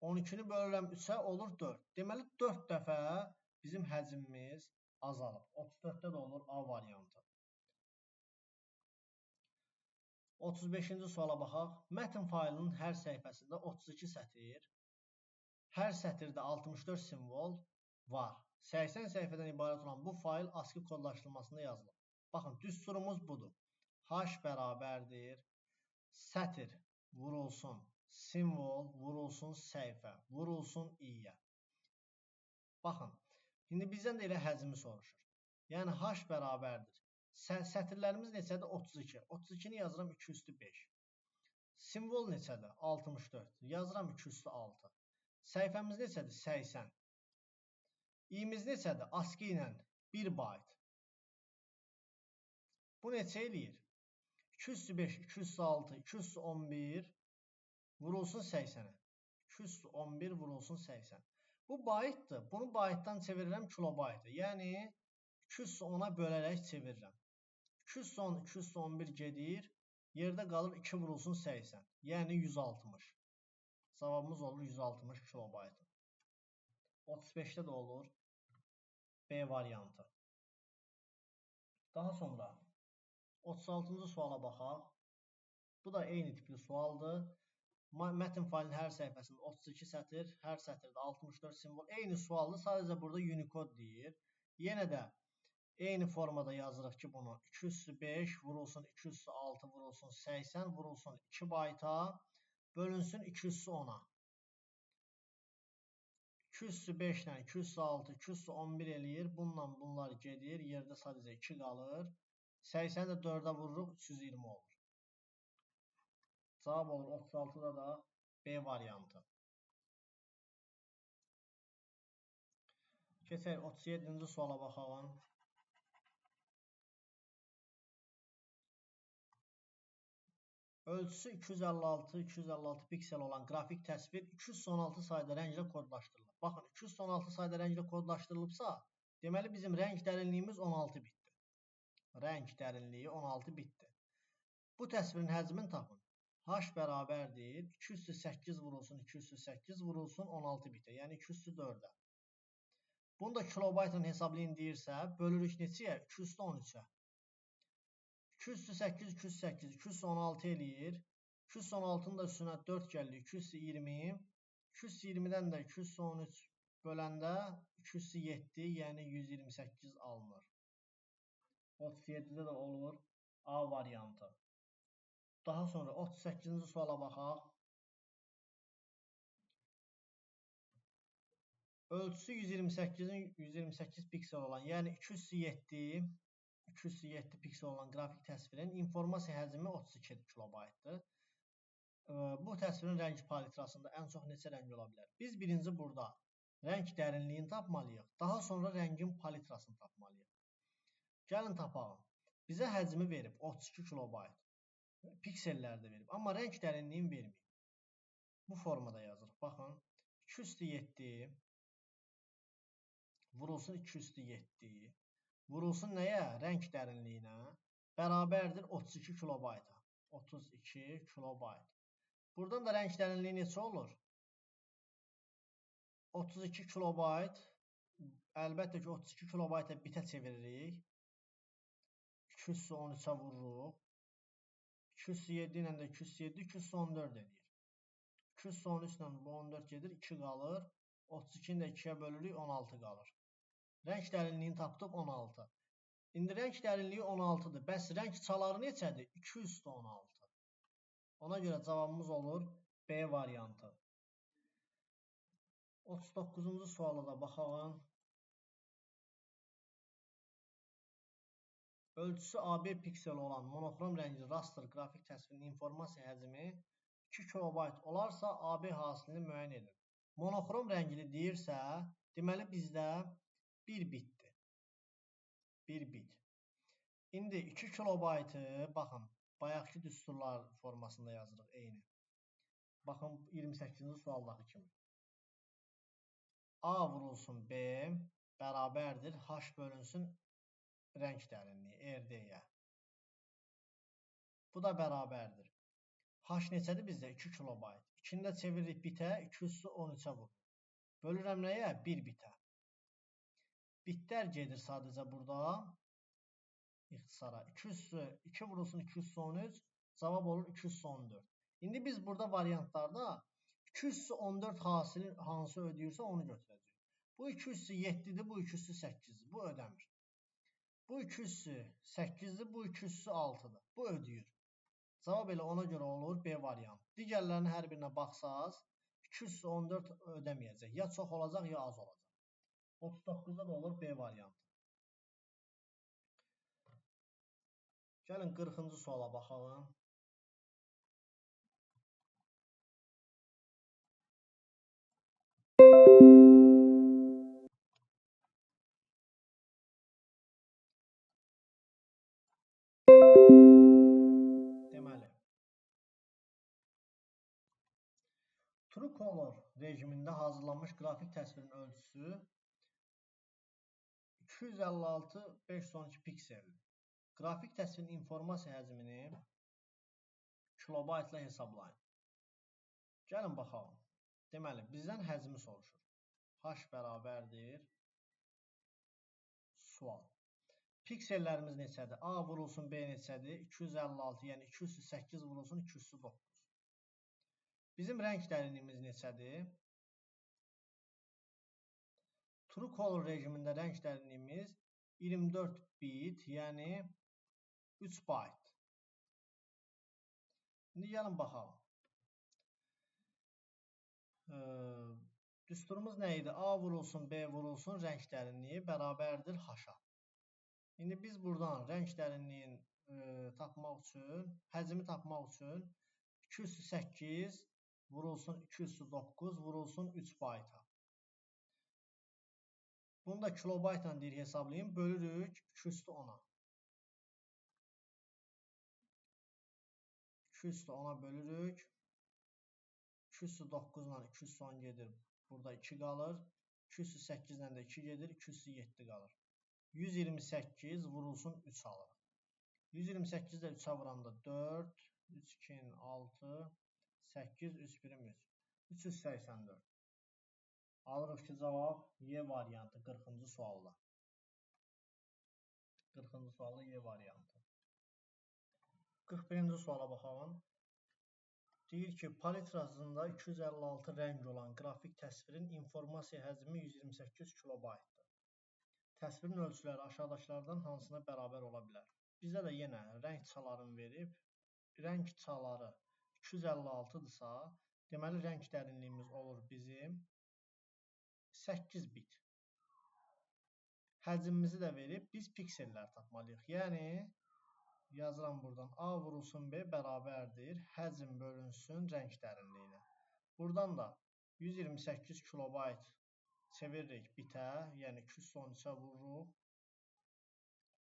12-ni bölürəm 3-ə, olur 4. Deməli, 4 dəfə bizim həcmimiz azalıb. 34-də də olur A variantı. 35-ci suala baxaq. Mətn faylının hər səhifəsində 32 sətir, hər sətirdə 64 simvol var. 80 səhifədən ibarət olan bu fayl ASCII kodlaşdırılmasında yazılıb. Baxın, düsturumuz budur. H bərabərdir, sətir vurulsun, simvol vurulsun səhifə, vurulsun i-yə. Baxın, indi bizdən də elə həcmi soruşur. Yəni H bərabərdir. Sətirlərimiz neçədir? 32. 32-ni yazıram 2 üstü 5. Simvol neçədir? 64. Yazıram 2 üstü 6. Səhifəmiz neçədir? 80. İ-miz neçədir? ASCII ilə 1 byte. Bu neçə eləyir? 2 üstü 5, 2 üstü 6, 2 üstü 11 vurulsun 80-ə. 2 üstü 11 vurulsun 80. Bu byte'dır. Bunu byte'dan çevirirəm kilobaytı. Yəni 2 üstü 10-a bölərək çevirirəm. 2 üstü 10, 2 üstü 11 gedir. Yerdə qalır 2 vurulsun 80. Yəni 160. Cavabımız olur 160 kilobaytı. 35-də də olur B variantı. Daha sonra 36-cı suala baxaq. Bu da eyni tipli sualdır. Mətn faylının hər səhifəsində 32 sətir, hər sətirdə 64 simvol. Eyni sualdır, sadəcə burada Unicode deyir. Yenə də eyni formada yazırıq ki, bunu 2 üstü 5 vurulsun 2 üstü 6 vurulsun 80 vurulsun 2 bayta bölünsün 2 üstü 10-a. 2 üstü 5 ilə 2 üstü 6, 2 üstü 11 eləyir. Bununla bunlar gedir. Yerdə sadəcə 2 qalır. 80-i də 4-ə vururuq, 320 olur. Cavab olur 36-da da B variantı. Keçək 37-ci suala baxalım. Ölçüsü 256 piksel olan qrafik təsvir 216 sayda rənglə kodlaşdırılır. Baxın, 216 sayda rənglə kodlaşdırılıbsa, deməli bizim rəng dərinliyimiz 16 bitdir. Rəng dərinliyi 16 bitdir. Bu təsvirin həcmini tapın. H bərabərdir 208 vurulsun 208 vurulsun 16 bitə, yəni 204-ə. Bunu da kilobaytla hesablayın deyirsə, bölürük neçəyə? 213-ə. 208, 208, 216 eləyir. 216-nın da üstünə 4 gəlir, 220. 220-dən də 213 böləndə 207, yəni 128 alınır. 37-də də olur A variantı. Daha sonra 38-ci suala baxaq. Ölçüsü 128-in 128 piksel olan, yəni 207 piksel olan qrafik təsvirin informasiya həcmi 32 kilobaytdır. Bu təsvirin rəng palitrasında ən çox neçə rəng ola bilər? Biz birinci burada rəng dərinliyini tapmalıyıq. Daha sonra rəngin palitrasını tapmalıyıq. Gəlin tapalım. Bizə həcmi verib 32 kilobayt. Piksellərdə verib. Amma rəng dərinliyini verməyib. Bu formada yazırıq. Baxın. 207 vurulsun 207 vurulsun nəyə? Rəng dərinliyinə bərabərdir 32 kilobayta. 32 kilobayt. Buradan da rəng dərinliyi neçə olur? 32 kilobayt. Əlbəttə ki 32 kilobayta bitə çeviririk. 213-ə vururuq. 207 ilə də 207, 214 edir. 213 ilə bu 14 gedir, 2 qalır. 32-ni də 2-yə bölürük, 16 qalır. Rəng dərinliyini tapdıq 16. İndi rəng dərinliyi 16-dır. Bəs rəng çaları neçədir? 216. Ona görə cavabımız olur B variantı. 39-cu suala da baxalım. Ölçüsü AB piksel olan monoxrom rəngli raster qrafik təsvirinin informasiya həcmi 2 kilobayt olarsa AB hasilini müəyyən edin. Monoxrom rəngli deyirsə, deməli bizdə 1 bitdir. 1 bit. İndi 2 kilobaytı, baxın, bayaqki düsturlar formasında yazırıq eyni. Baxın 28-ci sualdakı kimi. A vurulsun B bərabərdir H bölünsün rəng dərinliyi RD-yə. Bu da bərabərdir. H neçədir bizdə? 2 kilobayt. 2-ni də çeviririk bitə, 213-ə vurur. Bölürəm nəyə? 1 bitə. Bitlər gedir sadəcə burada. İxtisara. 2 vurulsun 213, cavab olur 214. İndi biz burada variantlarda 214 hasilin hansı ödəyirsə onu götürəcəyik. Bu 207-dir, bu 208-dir. Bu ödəmir. Bu 208-dir, bu 206-dır. Bu ödəyir. Cavab elə ona görə olur B variantı. Digərlərinin hər birinə baxsaz 214 ödəməyəcək. Ya çox olacaq, ya az olacaq. 39-da da olur B variantı. Gəlin 40-cı suala baxalım. Deməli, TrueColor rejimində hazırlanmış qrafik təsvirin ölçüsü 256-512 pikseldir. Qrafik təsvirin informasiya həcmini kilobaytla hesablayın. Gəlin baxalım. Deməli, bizdən həcmi soruşur. H bərabərdir sual. Piksellərimiz neçədir? A vurulsun B neçədir? 256, yəni 208 vurulsun 209. Bizim rəng dərinliyimiz neçədir? TrueColor rejimində rəng dərinliyimiz 24 bit, yəni 3 byte. İndi gəlin baxalım. Düsturumuz nə idi? A vurulsun, B vurulsun, rəng dərinliyi bərabərdir H-a. İndi biz buradan rəng dərinliyin tapmaq üçün, həcmi tapmaq üçün 208 vurulsun 209 vurulsun 3 byte-a. Bunu da kilobaytla deyir hesablayın. Bölürük 210-a. 210-a bölürük. 209 ilə 210 gedir. Burada 2 qalır. 208 ilə də 2 gedir. 207 qalır. 128 vurulsun 3 alır. 128 də 3-ə vuranda 4, 3, 2, 6, 8, üst birim 3. 384. Alırıq ki, cavab Y variantı 40-cı sualda. 40-cı sualda Y variantı. 41-ci suala baxalım. Deyir ki, palitrasında 256 rəng olan qrafik təsvirin informasiya həcmi 128 kilobaytdır. Təsvirin ölçüləri aşağıdakılardan hansına bərabər ola bilər? Bizə də yenə rəng çalarını verib. Rəng çaları 256-dırsa, deməli rəng dərinliyimiz olur bizim 8 bit. Həcmimizi də verib, biz piksellər tapmalıyıq. Yəni, yazıram buradan, A vurulsun B bərabərdir, həcm bölünsün rəng dərinliyinə. Buradan da 128 kilobayt çeviririk bitə, yəni 213-ə vururuq.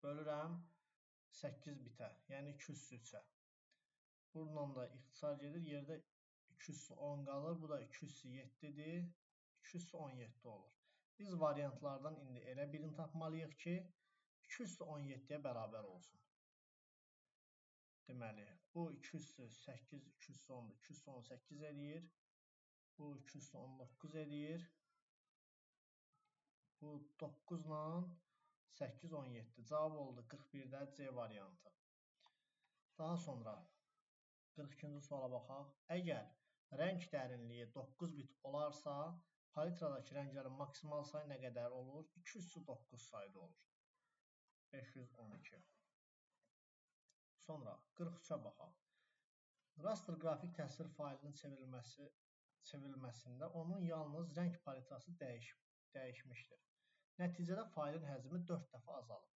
Bölürəm 8 bitə, yəni 203-ə. Buradan da ixtisar gedir, yerdə 210 qalır, bu da 207-dir, 217 olur. Biz variantlardan indi elə birini tapmalıyıq ki, 217-yə bərabər olsun. Deməli, bu 208, 210, 218 eləyir. Bu 219 eləyir. Bu 9 ilə 8, 17. Cavab oldu 41-də C variantı. Daha sonra 42-ci suala baxaq. Əgər rəng dərinliyi 9 bit olarsa, palitradakı rənglərin maksimal sayı nə qədər olur? 209 sayda olur. 512. Sonra 43-ə baxaq. Raster qrafik təsvir faylının çevrilməsində onun yalnız rəng palitrası dəyişmişdir. Nəticədə faylın həcmi 4 dəfə azalıb.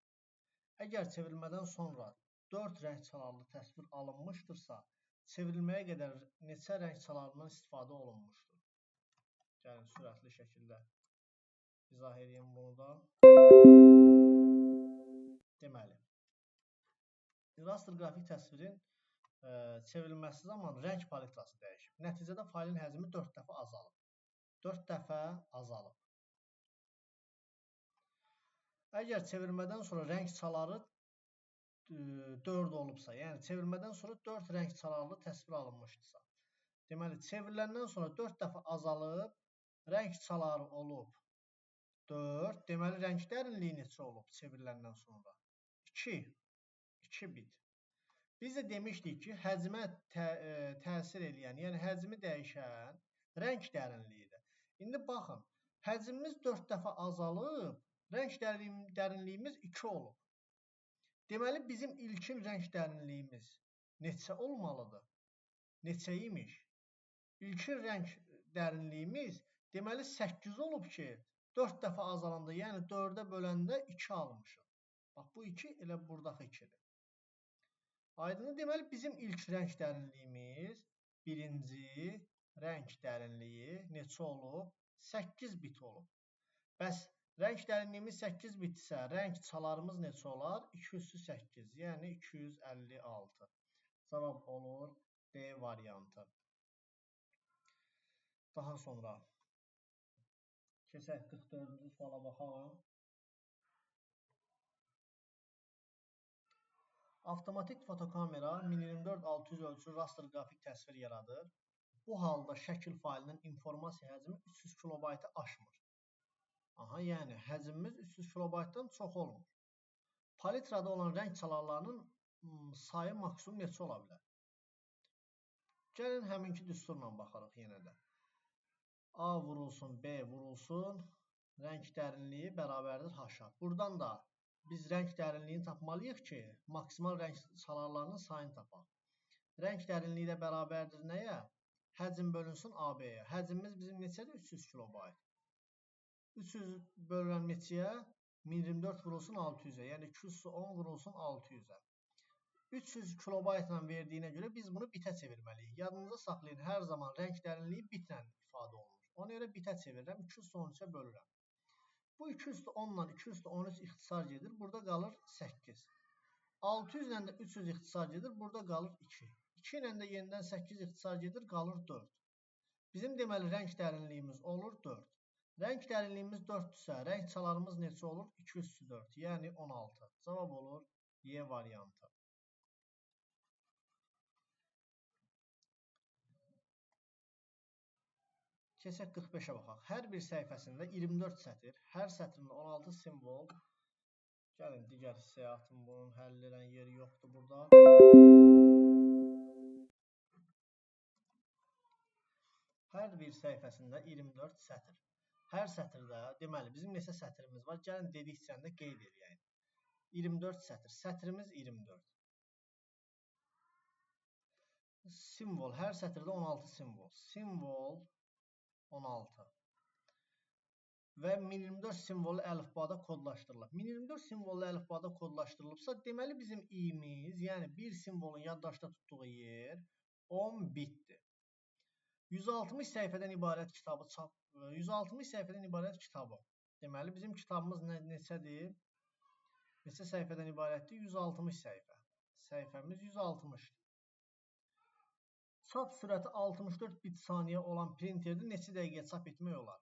Əgər çevrilmədən sonra 4 rəng çalarlı təsvir alınmışdırsa, çevrilməyə qədər neçə rəng çalarından istifadə olunmuşdur? Gəlin, sürətli şəkildə izah edeyim bunu da. Deməli, raster qrafik təsvirin çevrilməsi zaman rəng palitrası dəyişib. Nəticədə faylın həcmi 4 dəfə azalıb. 4 dəfə azalıb. Əgər çevirmədən sonra rəng çaları 4 olubsa, yəni çevirmədən sonra 4 rəng çalarlı təsvir alınmışdırsa, deməli, çevriləndən sonra 4 dəfə azalıb, rəng çaları olub 4, deməli, rəng dərinliyi neçə olub çevriləndən sonra? 2 bit. Biz də demişdik ki, həcmə təsir edən, yəni həcmi dəyişən rəng dərinliyidir. İndi baxın, həcmimiz 4 dəfə azalıb, rəng dərinliyimiz 2 olub. Deməli, bizim ilkin rəng dərinliyimiz neçə olmalıdır? Neçə imiş? İlkin rəng dərinliyimiz deməli 8 olub ki, 4 dəfə azalanda, yəni 4-ə böləndə 2 almışıq. Bax, bu 2 elə buradakı 2-dir. Aydın, deməli, bizim ilk rəng dərinliyimiz, birinci rəng dərinliyi neçə olub? 8 bit olub. Bəs rəng dərinliyimiz 8 bitsə, rəng çalarımız neçə olar? 208, yəni 256. Cavab olur D variantı. Daha sonra keçək 44-cü suala baxalım. Avtomatik fotokamera 1024-600 ölçülü raster qrafik təsvir yaradır. Bu halda şəkil faylının informasiya həcmi 300 kilobaytı aşmır. Aha, yəni həcmimiz 300 kilobaytdan çox olmur. Palitrada olan rəng çalarlarının sayı maksimum neçə ola bilər? Gəlin həminki düsturla baxarıq yenə də. A vurulsun, B vurulsun, rəng dərinliyi bərabərdir H-a. Buradan da biz rəng dərinliyini tapmalıyıq ki, maksimal rəng çalarlarının sayını tapaq. Rəng dərinliyi də bərabərdir nəyə? Həcm bölünsün AB-yə. Həcmimiz bizim neçədir? 300 kilobayt. 300 bölünən neçəyə? 1024 vurulsun 600-ə. Yəni 210 vurulsun 600-ə. 300 kilobaytla verdiyinə görə biz bunu bitə çevirməliyik. Yadınızda saxlayın, hər zaman rəng dərinliyi bitlə ifadə olunur. Ona görə bitə çevirirəm, 213-ə bölürəm. Bu 210 ilə 213 ixtisar gedir, burada qalır 8. 600 ilə də 300 ixtisar gedir, burada qalır 2. 2 ilə də yenidən 8 ixtisar gedir, qalır 4. Bizim deməli rəng dərinliyimiz olur 4. Rəng dərinliyimiz 4-dürsə, rəng çalarımız neçə olur? 204, yəni 16. Cavab olur Y variantı. Keçək 45-ə baxaq. Hər bir səhifəsində 24 sətr, hər sətrində 16 simvol. Gəlin digər hissəyə atım, bunun həll edən yeri yoxdur burada. Hər bir səhifəsində 24 sətr. Hər sətirdə, deməli, bizim neçə sətrimiz var? Gəlin dedikcəndə qeyd edəyək. 24 sətr. Sətrimiz 24. Simvol. Hər sətirdə 16 simvol. Simvol 16. Və 1024 simvolu əlifbada kodlaşdırılıb. 1024 simvolu əlifbada kodlaşdırılıbsa, deməli bizim i-miz, yəni bir simvolun yaddaşda tutduğu yer 10 bitdir. 160 səhifədən ibarət kitabı 160 səhifədən ibarət kitabı. Deməli bizim kitabımız neçədir? Neçə səhifədən ibarətdir? 160 səhifə. Səhifəmiz 160. Çap sürəti 64 bit saniyə olan printerdə neçə dəqiqəyə çap etmək olar?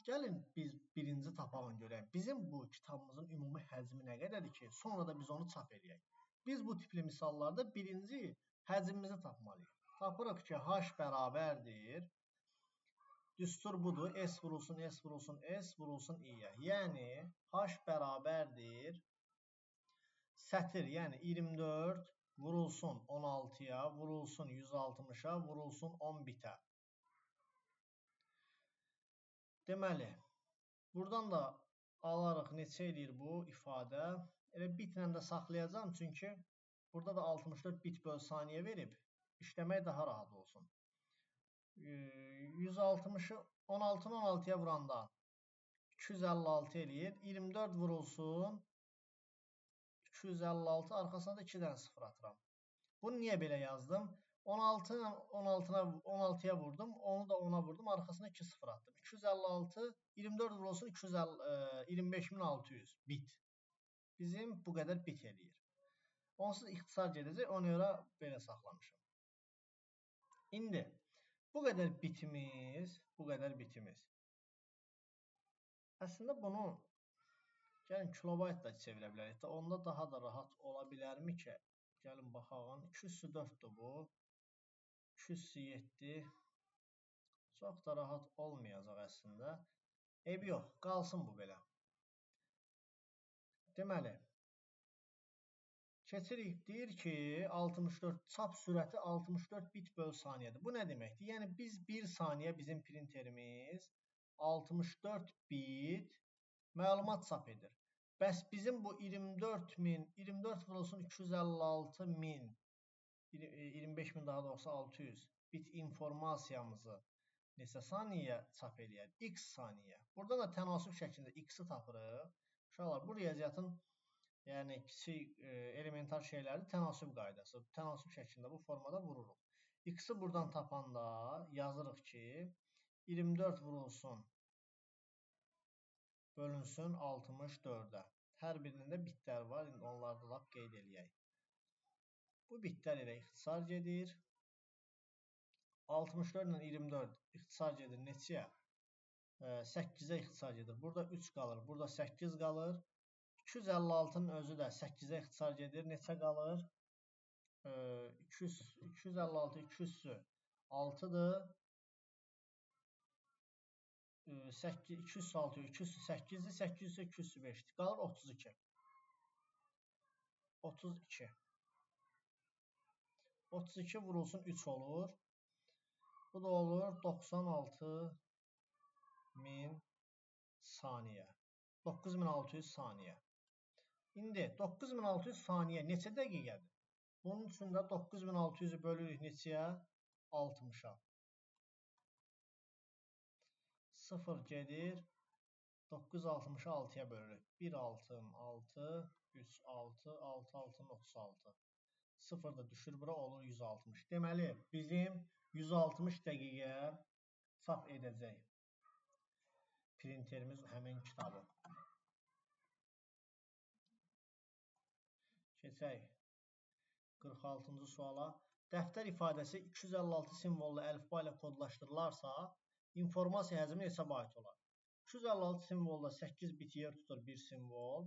Gəlin biz birinci tapalım görək. Bizim bu kitabımızın ümumi həcmi nə qədərdir ki, sonra da biz onu çap edək. Biz bu tipli misallarda birinci həcmimizi tapmalıyıq. Tapırıq ki, h bərabərdir. Düstur budur. S vurulsun, S vurulsun, S vurulsun i-yə. Yəni, h bərabərdir. Sətir, yəni 24 vurulsun 16-ya, vurulsun 160-a, vurulsun 10 bitə. Deməli, buradan da alarıq neçə eləyir bu ifadə. Elə bitlə də saxlayacağım, çünki burada da 64 bit böl saniyə verib, işləmək daha rahat olsun. 160-ı 16-nı 16-ya vuranda 256 eləyir. 24 vurulsun 256, arxasına da 2 dənə 0 atıram. Bunu niyə belə yazdım? 16-ya vurdum, onu da 10-a vurdum, arxasına 2 0 attım. 256, 24 vurulsun 25600 bit. Bizim bu qədər bit eləyir. Onsuz ixtisar gedəcək, ona görə belə saxlamışım. İndi bu qədər bitimiz. Əslində bunu gəlin kilobayt da çevirə bilərik. Onda daha da rahat ola bilərmi ki? Gəlin baxağın. 204-dür bu. 207. Çox da rahat olmayacaq əslində. Eybi yox, qalsın bu belə. Deməli, keçirik. Deyir ki, 64 çap sürəti 64 bit böl saniyədir. Bu nə deməkdir? Yəni biz 1 saniyə bizim printerimiz 64 bit məlumat çap edir. Bəs bizim bu 24 vurulsun 256.000 25.000 daha doğrusu 600 bit informasiyamızı neçə saniyə çap eləyər? X saniyə. Burada da tənasüb şəklində X-i tapırıq. Uşaqlar, bu riyaziyyatın yəni kiçik elementar şeyləri tənasüb qaydası. Tənasüb şəklində bu formada vururuq. X-i buradan tapanda yazırıq ki, 24 vurulsun bölünsün 64-ə. Hər birində bitlər var. İndi onları da lap qeyd eləyək. Bu bitlər ilə ixtisar gedir. 64 ilə 24 ixtisar gedir neçəyə? 8-ə ixtisar gedir. Burada 3 qalır. Burada 8 qalır. 256-nın özü də 8-ə ixtisar gedir. Neçə qalır? 256, 200-sü 6-dır. 206, 200-sü 8-dir. 800-sü 200-sü 5-dir. Qalır 32. 32. 32 vurulsun 3 olur. Bu da olur 96.000 saniyə. 9600 saniyə. İndi 9600 saniyə neçə dəqiqədir? Bunun üçün də 9600-ü bölürük neçəyə? 60-a. 0 gedir. 960-ı 6-ya bölürük. 1 6'ın 6, 3 6, 6 6'ın 36. 0 da düşür bura olur 160. Deməli bizim 160 dəqiqəyə çap edəcək printerimiz həmin kitabı. Keçək 46-cı suala. Dəftər ifadəsi 256 simvollu əlifba ilə kodlaşdırılarsa, informasiya həcmi neçə bayt olar? 256 simvolda 8 bit yer tutur bir simvol.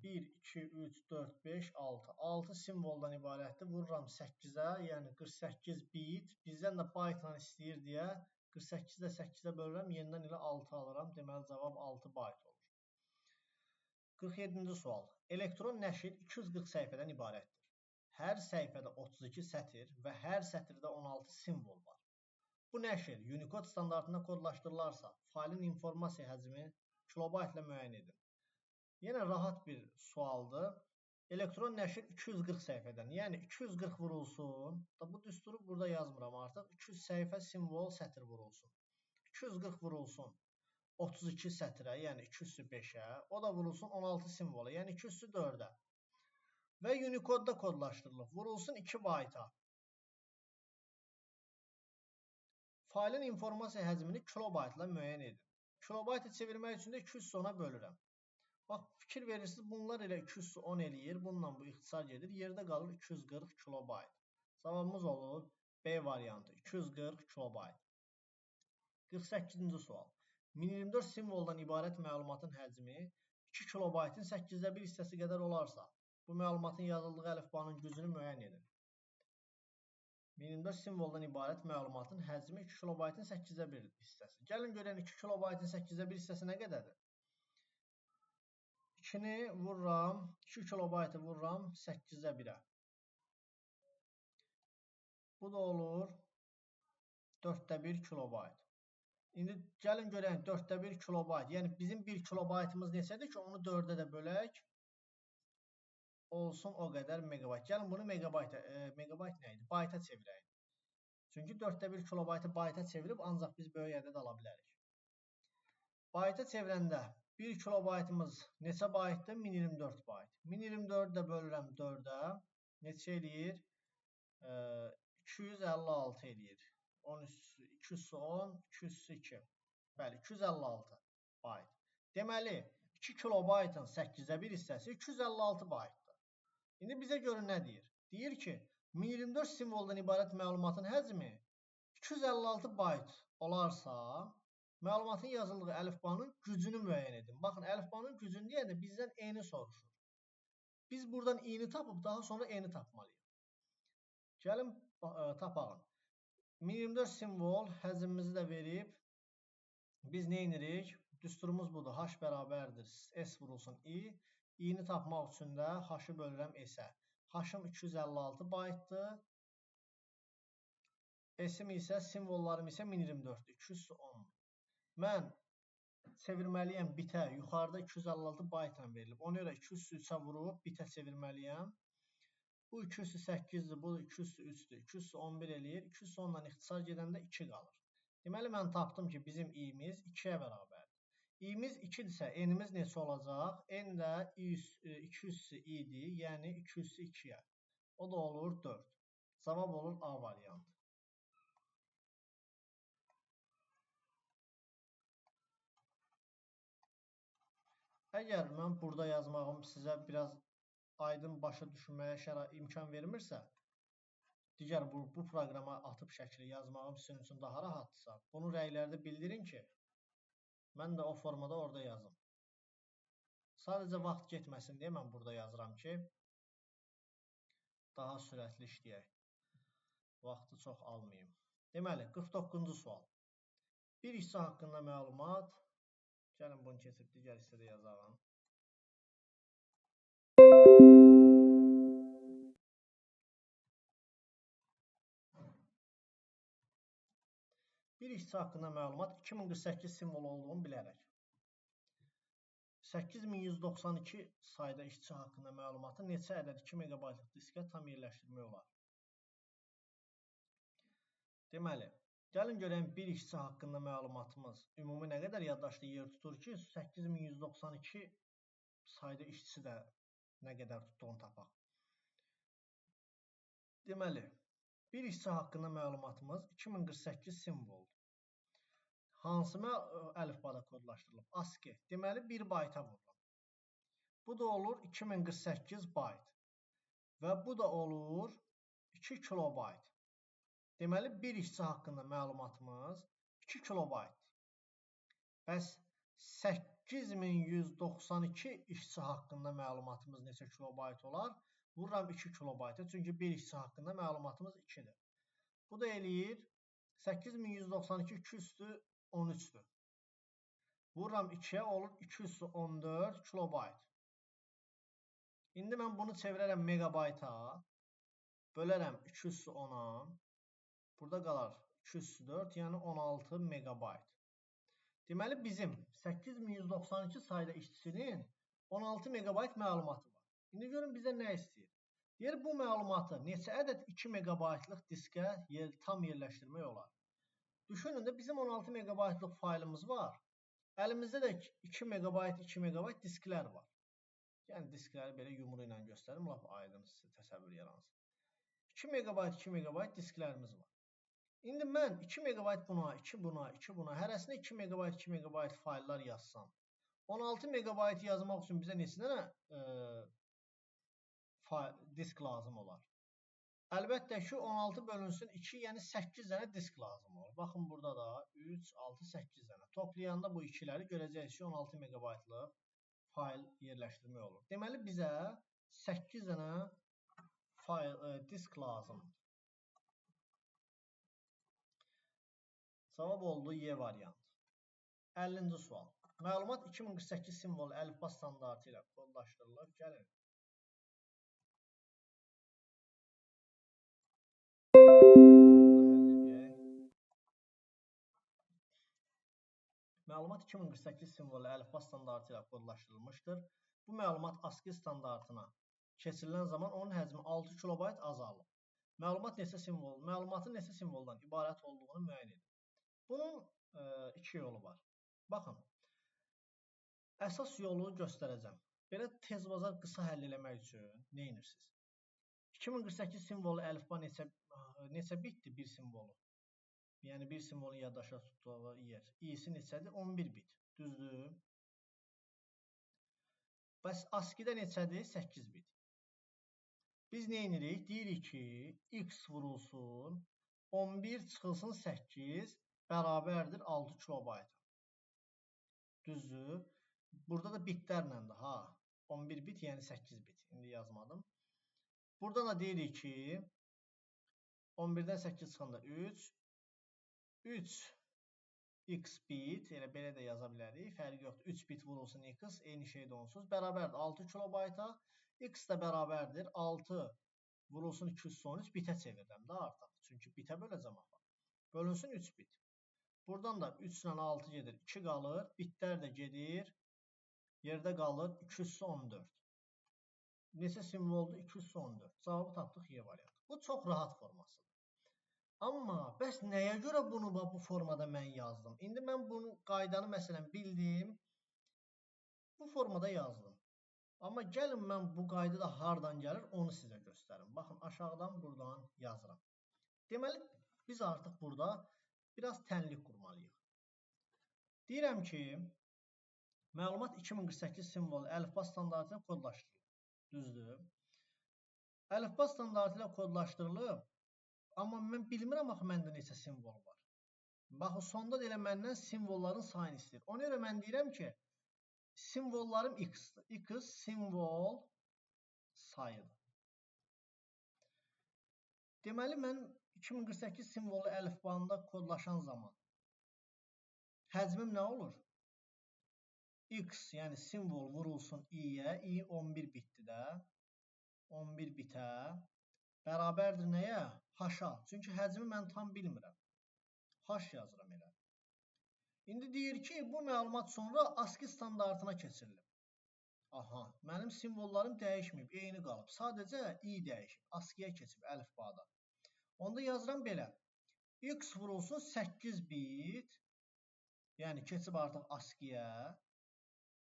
1, 2, 3, 4, 5, 6. 6 simvoldan ibarətdir. Vururam 8-ə, yəni 48 bit. Bizdən də baytla istəyir deyə 48-də 8-ə bölürəm, yenidən ilə 6 alıram. Deməli, cavab 6 bayt olur. 47-ci sual. Elektron nəşr 240 səhifədən ibarətdir. Hər səhifədə 32 sətr və hər sətirdə 16 simvol var. Bu nəşr Unicode standartında kodlaşdırılarsa, faylın informasiya həcmi kilobaytla müəyyən edin. Yenə rahat bir sualdır. Elektron nəşr 240 səhifədən, yəni 240 vurulsun. Bu düsturu burada yazmıram artıq. 200 səhifə simvol sətr vurulsun. 240 vurulsun 32 sətrə, yəni 205-ə. O da vurulsun 16 simvola, yəni 204-ə. Və Unicode-da kodlaşdırılıb. Vurulsun 2 bayta. Faylın informasiya həcmini kilobaytla müəyyən edin. Kilobaytı çevirmək üçün də 210-a bölürəm. Bax, fikir verirsiniz, bunlar elə 210 eləyir, bununla bu ixtisar gedir, yerdə qalır 240 kilobayt. Cavabımız olur B variantı, 240 kilobayt. 48-ci sual. 1024 simvoldan ibarət məlumatın həcmi 2 kilobaytın 8-də 1 hissəsi qədər olarsa, bu məlumatın yazıldığı əlifbanın gücünü müəyyən edin. 1024 simvoldan ibarət məlumatın həcmi 2 kilobaytın 8-də 1 hissəsi. Gəlin görən 2 kilobaytın 8-də 1 hissəsi nə qədərdir? 2-ni vururam, 2 kilobaytı vururam 8-də 1-ə. Bu da olur 4-də 1 kilobayt. İndi gəlin görək 4-də 1 kilobayt. Yəni bizim 1 kilobaytımız neçədir ki, onu 4-də də bölək. Olsun o qədər megabayt. Gəlin bunu megabayt nə idi? Bayta çevirək. Çünki 4-də 1 kilobaytı bayta çevirib ancaq biz böyük ədəd ala bilərik. Bayta çevirəndə 1 kilobaytımız neçə baytdır? 1024 bayt. 1024-ü də bölürəm 4-ə. Neçə eləyir? 256 eləyir. 210, 202. Bəli, 256 bayt. Deməli, 2 kilobaytın 8-də 1 hissəsi 256 baytdır. İndi bizə görün nə deyir? Deyir ki, 1024 simvoldan ibarət məlumatın həcmi 256 bayt olarsa, məlumatın yazıldığı əlifbanın gücünü müəyyən edin. Baxın, əlifbanın gücünü deyəndə bizdən eni soruşur. Biz buradan i'ni tapıb, daha sonra eni tapmalıyıq. Gəlin, tapalım. 1024 simvol həcmimizi də verib, biz nə edirik? Düsturumuz budur, h bərabərdir, s vurulsun i. i'ni tapmaq üçün də h-ı bölürəm s-ə. H-ım 256 baytdır. S-im isə, simvollarım isə 1024-dür, 210. Mən çevirməliyəm bitə, yuxarıda 256 baytla verilib. Ona görə 203-ə vurub bitə çevirməliyəm. Bu 208-dir, bu 203-dür, 211 eləyir. 210-dan ixtisar gedəndə 2 qalır. Deməli, mən tapdım ki, bizim i'miz 2-yə bərabərdir. i'miz 2-dirsə, n'imiz neçə olacaq? N də 200-sü i'dir, yəni 200-sü 2-yə. O da olur 4. Cavab olur A variantı. Əgər mən burada yazmağım sizə biraz aydın başa düşməyə imkan vermirsə, digər bu proqrama atıb şəkli yazmağım sizin üçün daha rahatdırsa, bunu rəylərdə bildirin ki, mən də o formada orada yazım. Sadəcə vaxt getməsin deyə mən burada yazıram ki, daha sürətli işləyək. Vaxtı çox almayayım. Deməli, 49-cu sual. Bir hissə haqqında məlumat. Gəlin bunu keçib digər hissədə yazalım. Bir hissə haqqında məlumat 2048 simvol olduğunu bilərək. 8192 sayda işçi haqqında məlumatı neçə ədəd 2 megabaytlıq diskə tam yerləşdirmək olar? Deməli, gəlin görəyim bir işçi haqqında məlumatımız ümumi nə qədər yaddaşda yer tutur ki, 8192 sayda işçi də nə qədər tutduğunu tapaq. Deməli, bir işçi haqqında məlumatımız 2048 simvoldur. Hansı əlifbada kodlaşdırılıb? ASCII. Deməli, 1 bayta vururam. Bu da olur 2048 bayt. Və bu da olur 2 kilobayt. Deməli, bir işçi haqqında məlumatımız 2 kilobaytdır. Bəs 8192 işçi haqqında məlumatımız neçə kilobayt olar? Vururam 2 kilobayta, çünki bir işçi haqqında məlumatımız 2-dir. Bu da eləyir 8192 2 üstü 13'dür. Vururam 2'yə olur 2 üstü 14 kilobayt. İndi mən bunu çevirərəm megabayta. Bölərəm 2 üstü 10'a. Burada qalar 2 üstü 4, yəni 16 megabayt. Deməli bizim 8192 sayda işçinin 16 megabayt məlumatı var. İndi görün bizə nə istəyir? Deyir bu məlumatı neçə ədəd 2 megabaytlıq diskə tam yerləşdirmək olar. Düşünün də bizim 16 megabaytlıq faylımız var. Əlimizdə də 2 megabayt disklər var. Yəni diskləri belə yumru ilə göstərim, laf aydın təsəvvür yaransın. 2 megabayt disklərimiz var. İndi mən 2 megabayt buna, 2 buna, 2 buna, hərəsinə 2 megabayt fayllar yazsam, 16 megabayt yazmaq üçün bizə neçə dənə disk lazım olar? Əlbəttə ki, 16 bölünsün 2, yəni 8 dənə disk lazım olur. Baxın, burada da 3, 6, 8 dənə. Toplayanda bu ikiləri görəcəksiniz ki, 16 megabaytlıq fayl yerləşdirmək olur. Deməli, bizə 8 dənə disk lazımdır. Cavab oldu Y variantı. 50-ci sual. Məlumat 2048 simvol əlifba standartı ilə kodlaşdırılır. Gəlin. Məlumat 2048 simvolu əlifba standartı ilə kodlaşdırılmışdır. Bu məlumat ASCII standartına keçirilən zaman onun həcmi 6 kilobayt azalır. Məlumatın neçə simvoldan ibarət olduğunu müəyyən edin. Bunun iki yolu var. Baxın, əsas yolu göstərəcəm. Belə tez-bazar qısa həll eləmək üçün nə edirsiniz? 2048 simvolu əlifba neçə bitdir bir simvolu? Yəni bir simvolun yaddaşa tutduğu yer. İ'si neçədir? 11 bit. Düzdür? Bəs ASCII-də neçədir? 8 bit. Biz nə edirik? Deyirik ki, X vurulsun 11 çıxılsın 8 bərabərdir 6 kilobayta. Düzdür? Burada da bitlərləndir. Ha, 11 bit yəni 8 bit. İndi yazmadım. Burada da deyirik ki 11-dən 8 çıxanda 3 x bit, elə belə də yaza bilərik, fərqi yoxdur. 3 bit vurulsun x, eyni şeydə onsuz, bərabərdir 6 kilobayta, x də bərabərdir 6 vurulsun 213, bitə çevirəm də artıq. Çünki bitə böləcəm axı. Bölünsün 3 bit. Buradan da 3 ilə 6 gedir, 2 qalır, bitlər də gedir, yerdə qalır 214. Neçə simvoldur? 214. Cavabı tapdıq Y variantı. Bu çox rahat formasıdır. Amma bəs nəyə görə bunu bu formada mən yazdım? İndi mən bunu qaydanı məsələn bildim, bu formada yazdım. Amma gəlin mən bu qayda da hardan gəlir onu sizə göstərim. Baxın, aşağıdan buradan yazıram. Deməli, biz artıq burada biraz tənlik qurmalıyıq. Deyirəm ki, məlumat 2048 simvolu əlifba standartı ilə kodlaşdırılır. Düzdür? Əlifba standartı ilə kodlaşdırılıb. Amma mən bilmirəm axı məndə neçə simvol var. Baxın, sonda da elə məndən simvolların sayını istəyir. Ona görə mən deyirəm ki, simvollarım x-dir. X simvol sayıdır. Deməli, mən 2048 simvolu əlifbanda kodlaşan zaman həcmim nə olur? X, yəni simvol vurulsun i-yə, i 11 bitdir də. 11 bitə bərabərdir nəyə? H-a. Çünki həcmi mən tam bilmirəm. H yazıram elə. İndi deyir ki, bu məlumat sonra ASCII standartına keçirilib. Aha, mənim simvollarım dəyişməyib, eyni qalıb. Sadəcə i dəyişib, ASCII-yə keçib əlifbada. Onda yazıram belə. X vurulsun 8 bit, yəni keçib artıq ASCII-yə.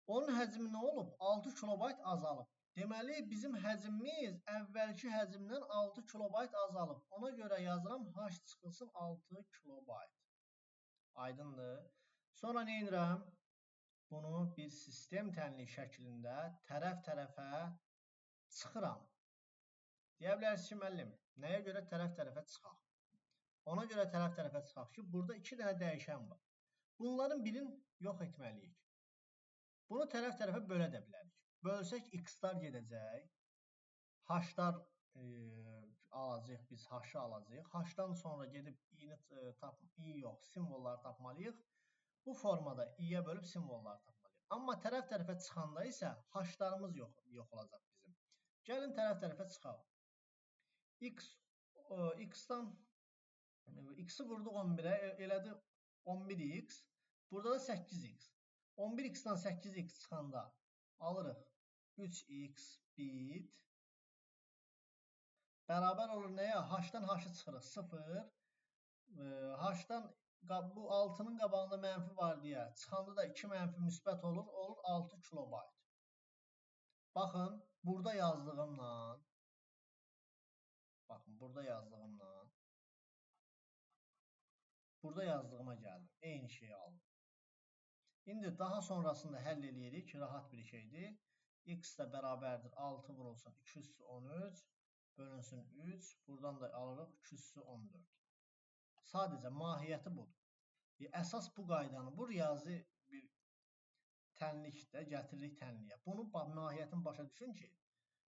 Onun həcmi nə olub? 6 kilobayt azalıb. Deməli, bizim həcmimiz əvvəlki həcmdən 6 kilobayt azalıb. Ona görə yazıram, H çıxılsın 6 kilobayt. Aydındır. Sonra nə edirəm? Bunu bir sistem tənlik şəklində tərəf-tərəfə çıxıram. Deyə bilərsiniz ki, müəllim, nəyə görə tərəf-tərəfə çıxaq? Ona görə tərəf-tərəfə çıxaq ki, burada 2 dənə dəyişən var. Bunların birini yox etməliyik. Bunu tərəf-tərəfə bölə də bilərik. Bölsək x-lar gedəcək, h-lar alacağıq, biz h-ı alacağıq. H-dan sonra gedib simvolları tapmalıyıq. Bu formada i-yə bölüb simvolları tapmalıyıq. Amma tərəf-tərəfə çıxanda isə h-larımız yox olacaq bizim. Gəlin tərəf-tərəfə çıxaq. X-i vurduq 11-ə, elədi 11x. Burada da 8x. 11x-dan 8x çıxanda alırıq 3x bit. Bərabər olur nəyə? H-dan h-ı çıxırıq 0. H-dan bu 6-nın qabağında mənfi var deyə çıxanda da 2 mənfi müsbət olur. Olur 6 kilobayt. Baxın, burada yazdığımla burada yazdığıma gəldim. Eyni şeyi aldım. İndi daha sonrasında həll eləyirik. Rahat bir şeydir. X də bərabərdir 6 vurulsun 213 bölünsün 3. Buradan da alırıq 214. Sadəcə mahiyyəti budur. Əsas bu qaydanı, bu riyazi bir tənlikdə gətiririk tənliyə. Bunu mahiyyətini başa düşün ki,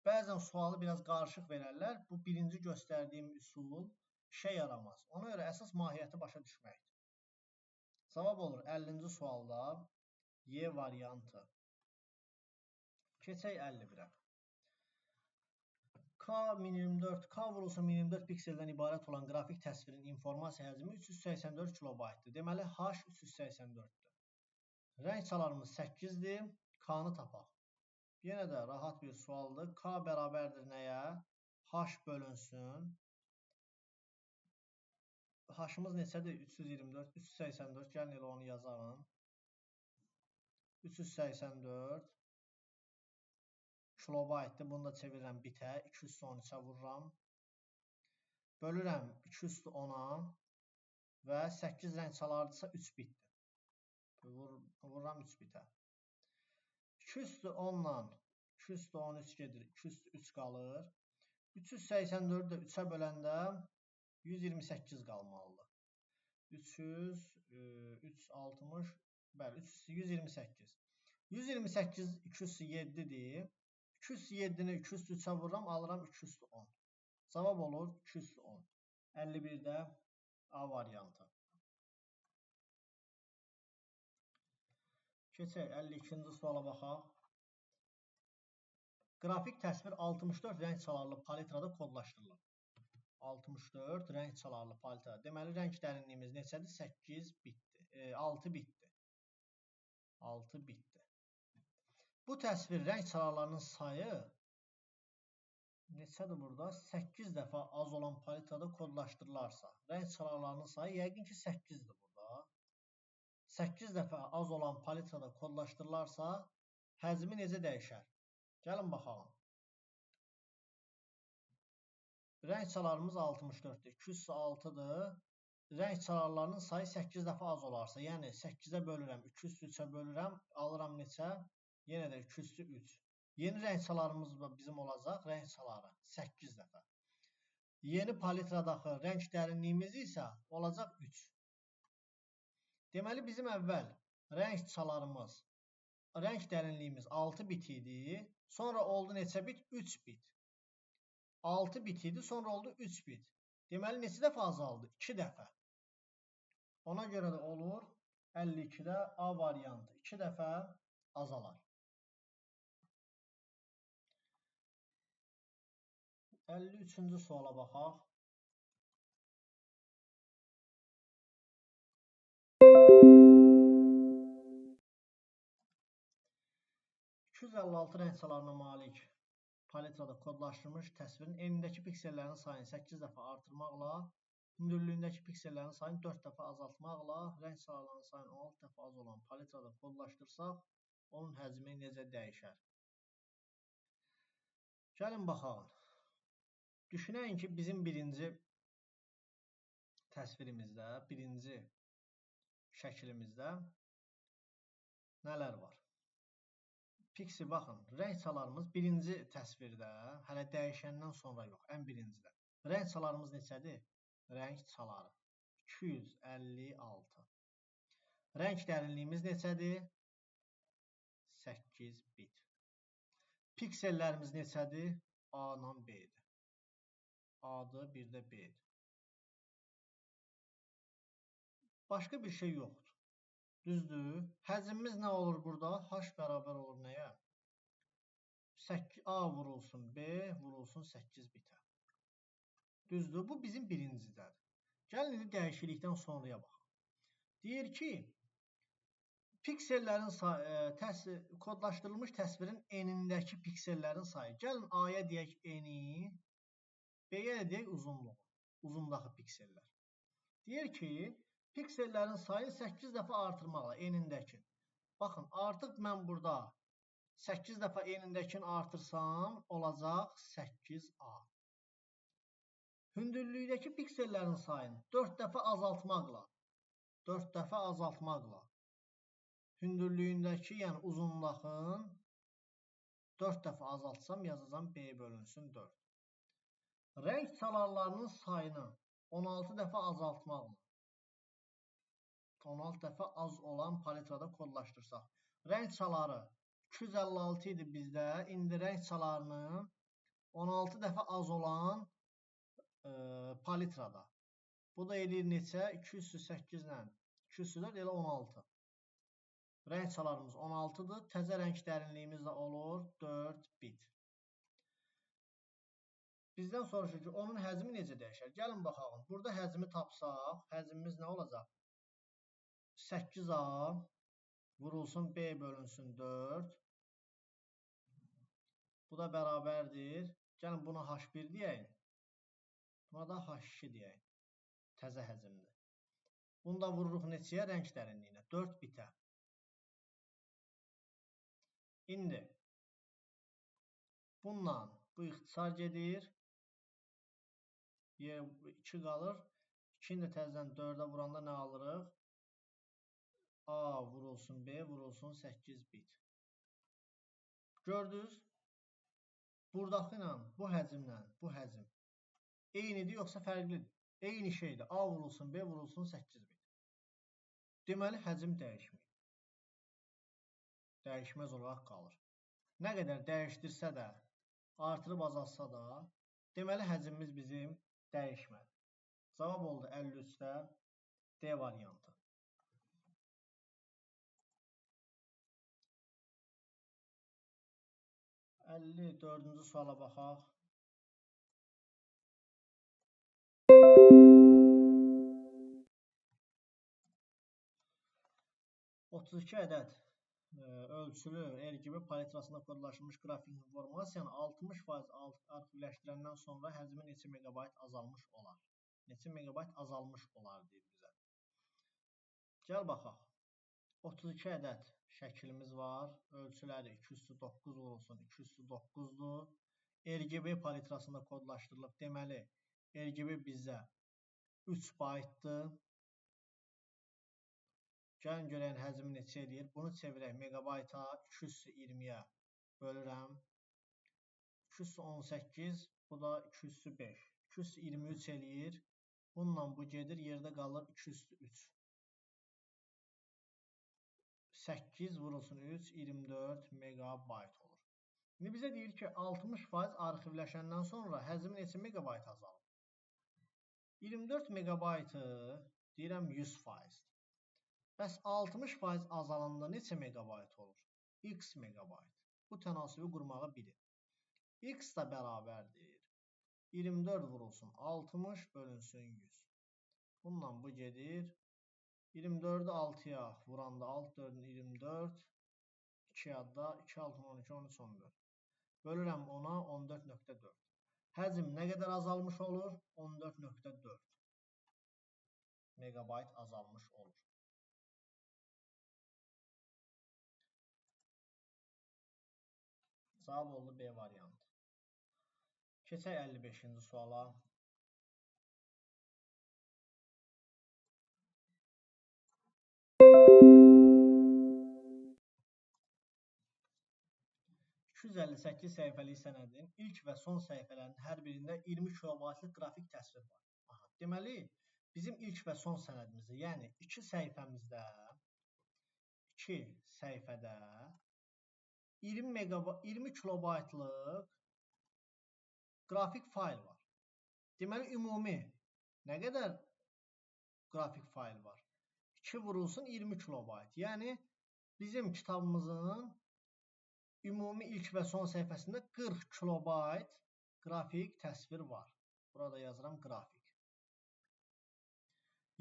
bəzən sualı biraz qarışıq verərlər. Bu birinci göstərdiyim üsul işə yaramaz. Ona görə əsas mahiyyəti başa düşməkdir. Cavab olur 50-ci sualda Y variantı. Keçək 51-ə. K vurulsun 1024 pikseldən ibarət olan qrafik təsvirin informasiya həcmi 384 kilobaytdır. Deməli, H 384-dür. Rəng çalarımız 8-dir. K-nı tapaq. Yenə də rahat bir sualdır. K bərabərdir nəyə? H bölünsün. H-ımız neçədir? 324, 384. Gəlin elə onu yazalım. 384 kilobaytdır. Bunu da çevirirəm bitə. 213-ə vururam. Bölürəm 210-a və 8 rəng çalardısa 3 bitdir. Vururam 3 bitə. 210-la 213 gedir. 203 qalır. 384-ü də 3-ə böləndə 128 qalmalıdır. 360, bəli, 128. 128 207-dir. 207-ni 203-ə vururam, alıram 210. Cavab olur 210. 51-də A variantı. Keçək 52-ci suala baxaq. Qrafik təsvir 64 rəng çalarlı palitrada kodlaşdırılır. 64 rəng çalarlı palitrada. Deməli, rəng dərinliyimiz neçədir? 8 bitdir. 6 bitdir. 6 bitdir. Bu təsvir rəng çalarlarının sayı neçədir burada? 8 dəfə az olan palitrada kodlaşdırılarsa, rəng çalarlarının sayı yəqin ki 8-dir burada. 8 dəfə az olan palitrada kodlaşdırılarsa, həcmi necə dəyişər? Gəlin baxalım. Rəng çalarımız 64-dir. 206-dır. Rəng çalarlarının sayı 8 dəfə az olarsa, yəni 8-ə bölürəm, 203-ə bölürəm, alıram neçə? Yenə də 203. Yeni rəng çalarımız bizim olacaq, rəng çaları 8 dəfə. Yeni palitradakı rəng dərinliyimiz isə olacaq 3. Deməli, bizim əvvəl rəng çalarımız, rəng dərinliyimiz 6 bit idi, sonra oldu neçə bit? 3 bit. 6 bit idi, sonra oldu 3 bit. Deməli, neçə dəfə azaldı? 2 dəfə. Ona görə də olur 52-də A variantı 2 dəfə azalar. 53-cü suala baxaq. 256 rəng çalarına malik palitrada kodlaşdırılmış təsvirin enindəki piksellərin sayını 8 dəfə artırmaqla, hündürlüyündəki piksellərin sayını 4 dəfə azaltmaqla, rəng çalarlarının sayını 16 dəfə az olan palitrada kodlaşdırsaq, onun həcmi necə dəyişər? Gəlin baxalım. Düşünəyin ki, bizim birinci təsvirimizdə, birinci şəklimizdə nələr var? Pixi, baxın, rəng çalarımız birinci təsvirdə, hələ dəyişəndən sonra yox, ən birincidə. Rəng çalarımız neçədir? Rəng çaları 256. Rəng dərinliyimiz neçədir? 8 bit. Piksellərimiz neçədir? A ilə B-dir. A-dır, bir də B-dir. Başqa bir şey yoxdur. Düzdür? Həcmimiz nə olur burada? H bərabər olur nəyə? A vurulsun B vurulsun 8 bitə. Düzdür? Bu bizim birincidədir. Gəlin indi dəyişiklikdən sonraya baxaq. Deyir ki, piksellərin sayı, kodlaşdırılmış təsvirin enindəki piksellərin sayı. Gəlin A-ya deyək eni, B-yə də deyək uzunluğu, uzundakı piksellər. Deyir ki, piksellərin sayı 8 dəfə artırmaqla enindəki. Baxın, artıq mən burada 8 dəfə enindəkini artırsam, olacaq 8A. Hündürlükdəki piksellərin sayını 4 dəfə azaltmaqla, hündürlüyündəki, yəni uzunluğun 4 dəfə azaltsam, yazacağım B bölünsün 4. Rəng çalarlarının sayını 16 dəfə azaltmaqla, 16 dəfə az olan palitrada kodlaşdırsaq. Rəng çaları 256 idi bizdə, indi rəng çalarını 16 dəfə az olan palitrada. Bu da eləyir neçə? 208 ilə 204 elə 16. Rəng çalarımız 16-dır. Təzə rəng dərinliyimiz də olur 4 bit. Bizdən soruşur ki, onun həcmi necə dəyişər? Gəlin baxalım. Burada həcmi tapsaq, həcmimiz nə olacaq? 8A vurulsun B bölünsün 4. Bu da bərabərdir. Gəlin buna H1 deyək. Buna da H2 deyək. Təzə həcmdir. Bunu da vururuq neçəyə? Rəng dərinliyinə. 4 bitə. İndi bununla bu ixtisar gedir. 2 qalır. 2-ni də təzədən 4-ə vuranda nə alırıq? A vurulsun B vurulsun 8 bit. Gördünüz? Buradakı ilə bu həcmlə bu həcm eynidir yoxsa fərqlidir? Eyni şeydir. A vurulsun B vurulsun 8 bit. Deməli həcm dəyişmir. Dəyişməz olaraq qalır. Nə qədər dəyişdirsə də, artırıb azaltsa da, deməli həcmimiz bizim dəyişmədi. Cavab oldu 53-də D variantı. 54-cü suala baxaq. 32 ədəd ölçülü RGB palitrasında kodlaşmış qrafik informasiyanı 60% arxivləşdirəndən sonra həcmi neçə megabayt azalmış olar? Neçə megabayt azalmış olar deyir bizə. Gəl baxaq. 32 ədəd şəklimiz var. Ölçüləri 209 vurulsun 209-dur. RGB palitrasında kodlaşdırılıb. Deməli, RGB bizə 3 baytdır. Gəlin görəyən həcmi neçə eləyir? Bunu çevirək megabayta 220-yə bölürəm. 218, bu da 205. 223 eləyir. Bununla bu gedir, yerdə qalır 203. 8 vurulsun 3, 24 megabayt olur. İndi bizə deyir ki, 60% arxivləşəndən sonra həcmi neçə megabayt azalır? 24 megabaytı deyirəm 100%. Bəs 60% azalanda neçə megabayt olur? X megabayt. Bu tənasibi qurmağı bilir. X da bərabərdir. 24 vurulsun 60 bölünsün 100. Bununla bu gedir. 24-ü 6-ya vuranda 6 4-ün 24. 2 yadda 2 6 12 13 14. Bölürəm ona 14.4. Həcm nə qədər azalmış olur? 14.4 megabayt azalmış olur. Cavab oldu B variantı. Keçək 55-ci suala. ...258 səhifəlik sənədin ilk və son səhifələrinin hər birində 20 kilobaytlıq qrafik təsvir var. Aha, deməli, bizim ilk və son sənədimizdə, yəni 2 səhifədə 20 kilobaytlıq qrafik fayl var. Deməli, ümumi nə qədər qrafik fayl var? 2 vurulsun 20 kilobayt. Yəni, bizim kitabımızın ümumi ilk və son səhifəsində 40 kilobayt qrafik təsvir var. Burada yazıram qrafik.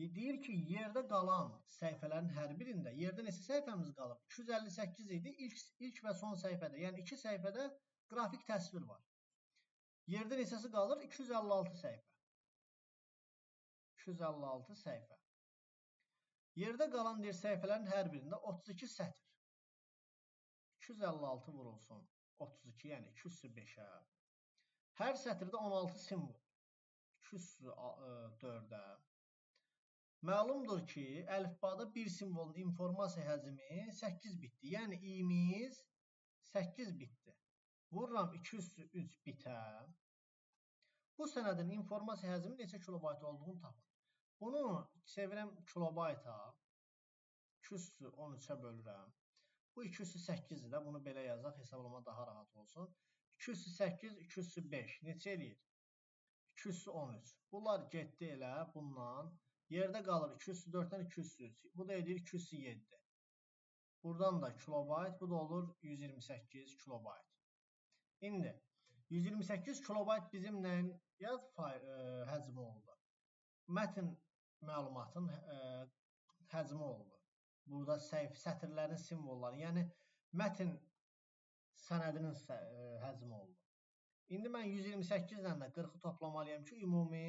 Deyir ki, yerdə qalan səhifələrin hər birində, yerdə neçə səhifəmiz qalıb? 258 idi ilk və son səhifədə. Yəni, 2 səhifədə qrafik təsvir var. Yerdə neçəsi qalır? 256 səhifə. 256 səhifə. Yerdə qalan deyir, səhifələrin hər birində 32 sətr. 256 vurulsun 32, yəni 205-ə. Hər sətirdə 16 simvol. 204-ə. Məlumdur ki, əlifbada bir simvolun informasiya həcmi 8 bitdir. Yəni, i'miz 8 bitdir. Vururam 203 bitə. Bu sənədin informasiya həcmi neçə kilobayt olduğunu tapın. Bunu çevirəm kilobayta. 213-ə bölürəm. Bu 208-dir də. Bunu belə yazaq, hesablama daha rahat olsun. 208, 205 neçə eləyir? 213. Bunlar getdi elə bundan. Yerdə qalır 204-dən 203. Bu da edir 207. Buradan da kilobayt. Bu da olur 128 kilobayt. İndi 128 kilobayt bizim nəyin həcmi oldu? Mətn məlumatın həcmi oldu. Burada sətirlərin simvolları, yəni mətn sənədinin həcmi oldu. İndi mən 128-dən də 40-ı toplamalıyam ki, ümumi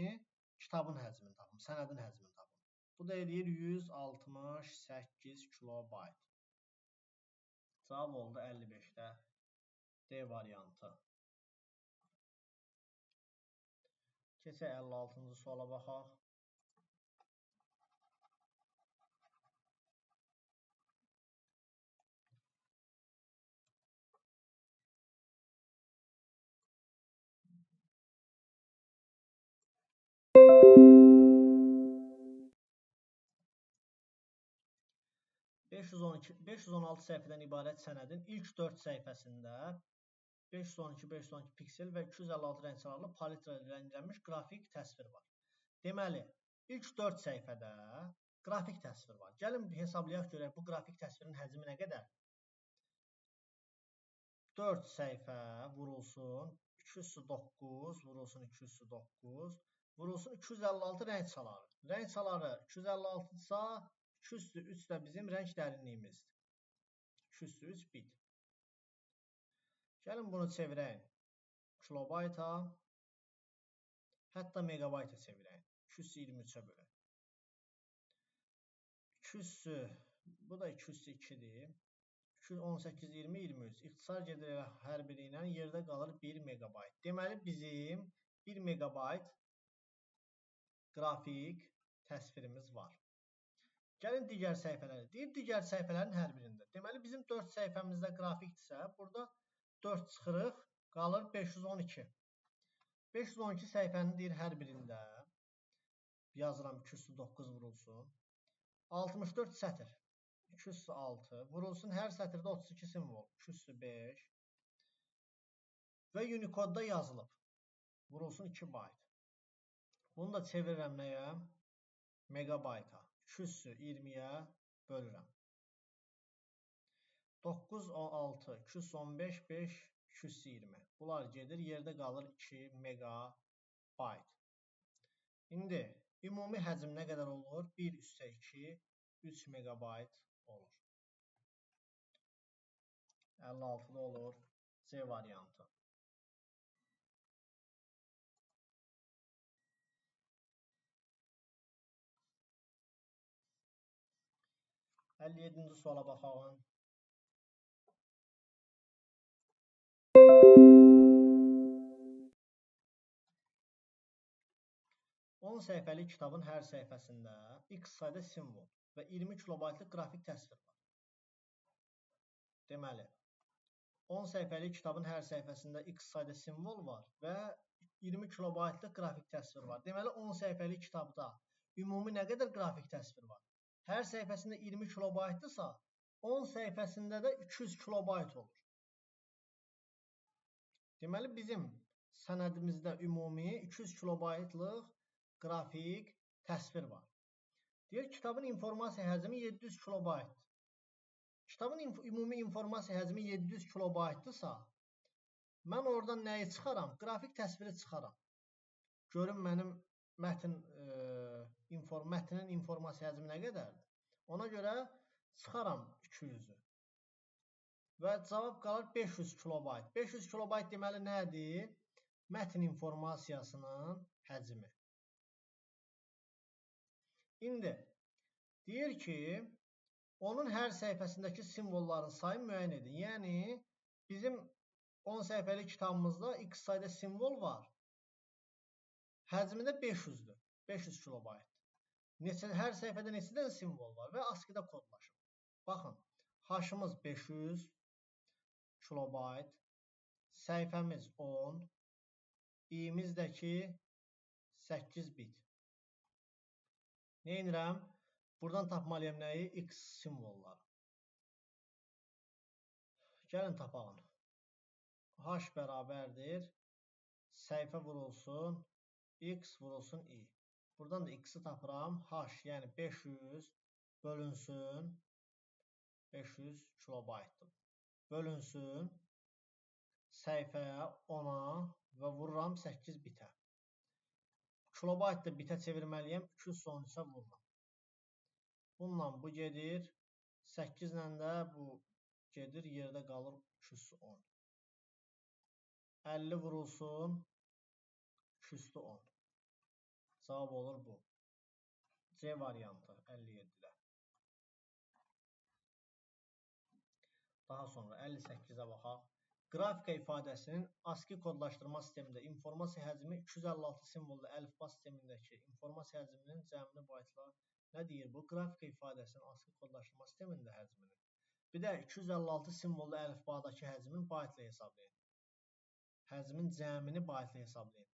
kitabın həcmini tapım, sənədin həcmini tapım. Bu da eləyir 168 kilobayt. Cavab oldu 55-də D variantı. Keçək 56-cı suala baxaq. (512) 516 səhifədən ibarət sənədin ilk 4 səhifəsində 512 piksel və 256 rəng çalarlı palitra rənglənmiş qrafik təsvir var. Deməli, ilk 4 səhifədə qrafik təsvir var. Gəlin hesablayaq görək bu qrafik təsvirin həcmi nə qədər? 4 səhifə vurulsun 209, vurulsun 209, vurulsun 256 rəng çaları. Rəng çaları 256-sa 203 də bizim rəng dərinliyimizdir. 203 bit. Gəlin bunu çevirək kilobayta, hətta megabayta çevirək. 223-ə bölək. Bu da 202-dir. 218, 20, 23. İxtisar gedir hər biri ilə yerdə qalır 1 megabayt. Deməli, bizim 1 megabayt qrafik təsvirimiz var. Gəlin digər səhifələrə. Deyir, digər səhifələrin hər birində. Deməli, bizim 4 səhifəmizdə qrafikdirsə, burada 4 çıxırıq, qalır 512. 512 səhifənin deyir, hər birində yazıram 209 vurulsun. 64 sətr. 206 vurulsun, hər sətirdə 32 simvol. 205 və Unicode'da yazılıb. Vurulsun 2 bayt. Bunu da çevirirəm nəyə? Megabayta. 220-yə bölürəm. 9, 16, 215, 5, 220. Bunlar gedir, yerdə qalır 2 megabayt. İndi ümumi həcm nə qədər olur? 1/2, 3 megabayt olur. 56-da olur C variantı. Əlli 7-ci suala baxalım. 10 səhifəlik kitabın hər səhifəsində X sayda simvol və 20 kilobaytlıq qrafik təsvir var. Deməli, 10 səhifəlik kitabın hər səhifəsində X sayda simvol var və 20 kilobaytlıq qrafik təsvir var. Deməli, 10 səhifəlik kitabda ümumi nə qədər qrafik təsvir var? Hər səhifəsində 20 kilobaytdırsa, 10 səhifəsində də 200 kilobayt olur. Deməli, bizim sənədimizdə ümumi 200 kilobaytlıq qrafik təsvir var. Deyir, kitabın informasiya həcmi 700 kilobaytdır. Kitabın ümumi informasiya həcmi 700 kilobaytdırsa, mən oradan nəyi çıxaram? Qrafik təsviri çıxaram. Görün mənim mətnin informasiya həcmi nə qədərdir? Ona görə çıxaram 200-ü. Və cavab qalır 500 kilobayt. 500 kilobayt deməli nədir? Mətn informasiyasının həcmi. İndi deyir ki, onun hər səhifəsindəki simvolların sayı müəyyən edin. Yəni, bizim 10 səhifəlik kitabımızda x sayda simvol var. Həcmi də 500-dür. 500 kilobayt. Hər səhifədə neçə dənə simvol var və ASCII-də kodlaşıb. Baxın, H-ımız 500 kilobayt, səhifəmiz 10, i-miz də ki 8 bit. Neynirəm? Buradan tapmalıyam nəyi? X simvolları. Gəlin tapalım. H bərabərdir. Səhifə vurulsun. X vurulsun i. Buradan da x-i tapıram. H, yəni 500 bölünsün. 500 kilobaytdır. Bölünsün. Səhifəyə 10-a və vururam 8 bitə. Kilobayt da bitə çevirməliyəm. 213-ə vururam. Bununla bu gedir. 8 ilə də bu gedir. Yerdə qalır 210. 50 vurulsun. 210. Cavab olur bu. C variantı 57-də. Daha sonra 58-ə baxaq. Qrafika ifadəsinin ASCII kodlaşdırma sistemində informasiya həcmi 256 simvollu əlifba sistemindəki informasiya həcminin cəmini baytlar nə deyir bu? Qrafika ifadəsinin ASCII kodlaşdırma sistemində həcmini. Bir də 256 simvollu əlifbadakı həcmin baytla hesablayın. Həcmin cəmini baytla hesablayın.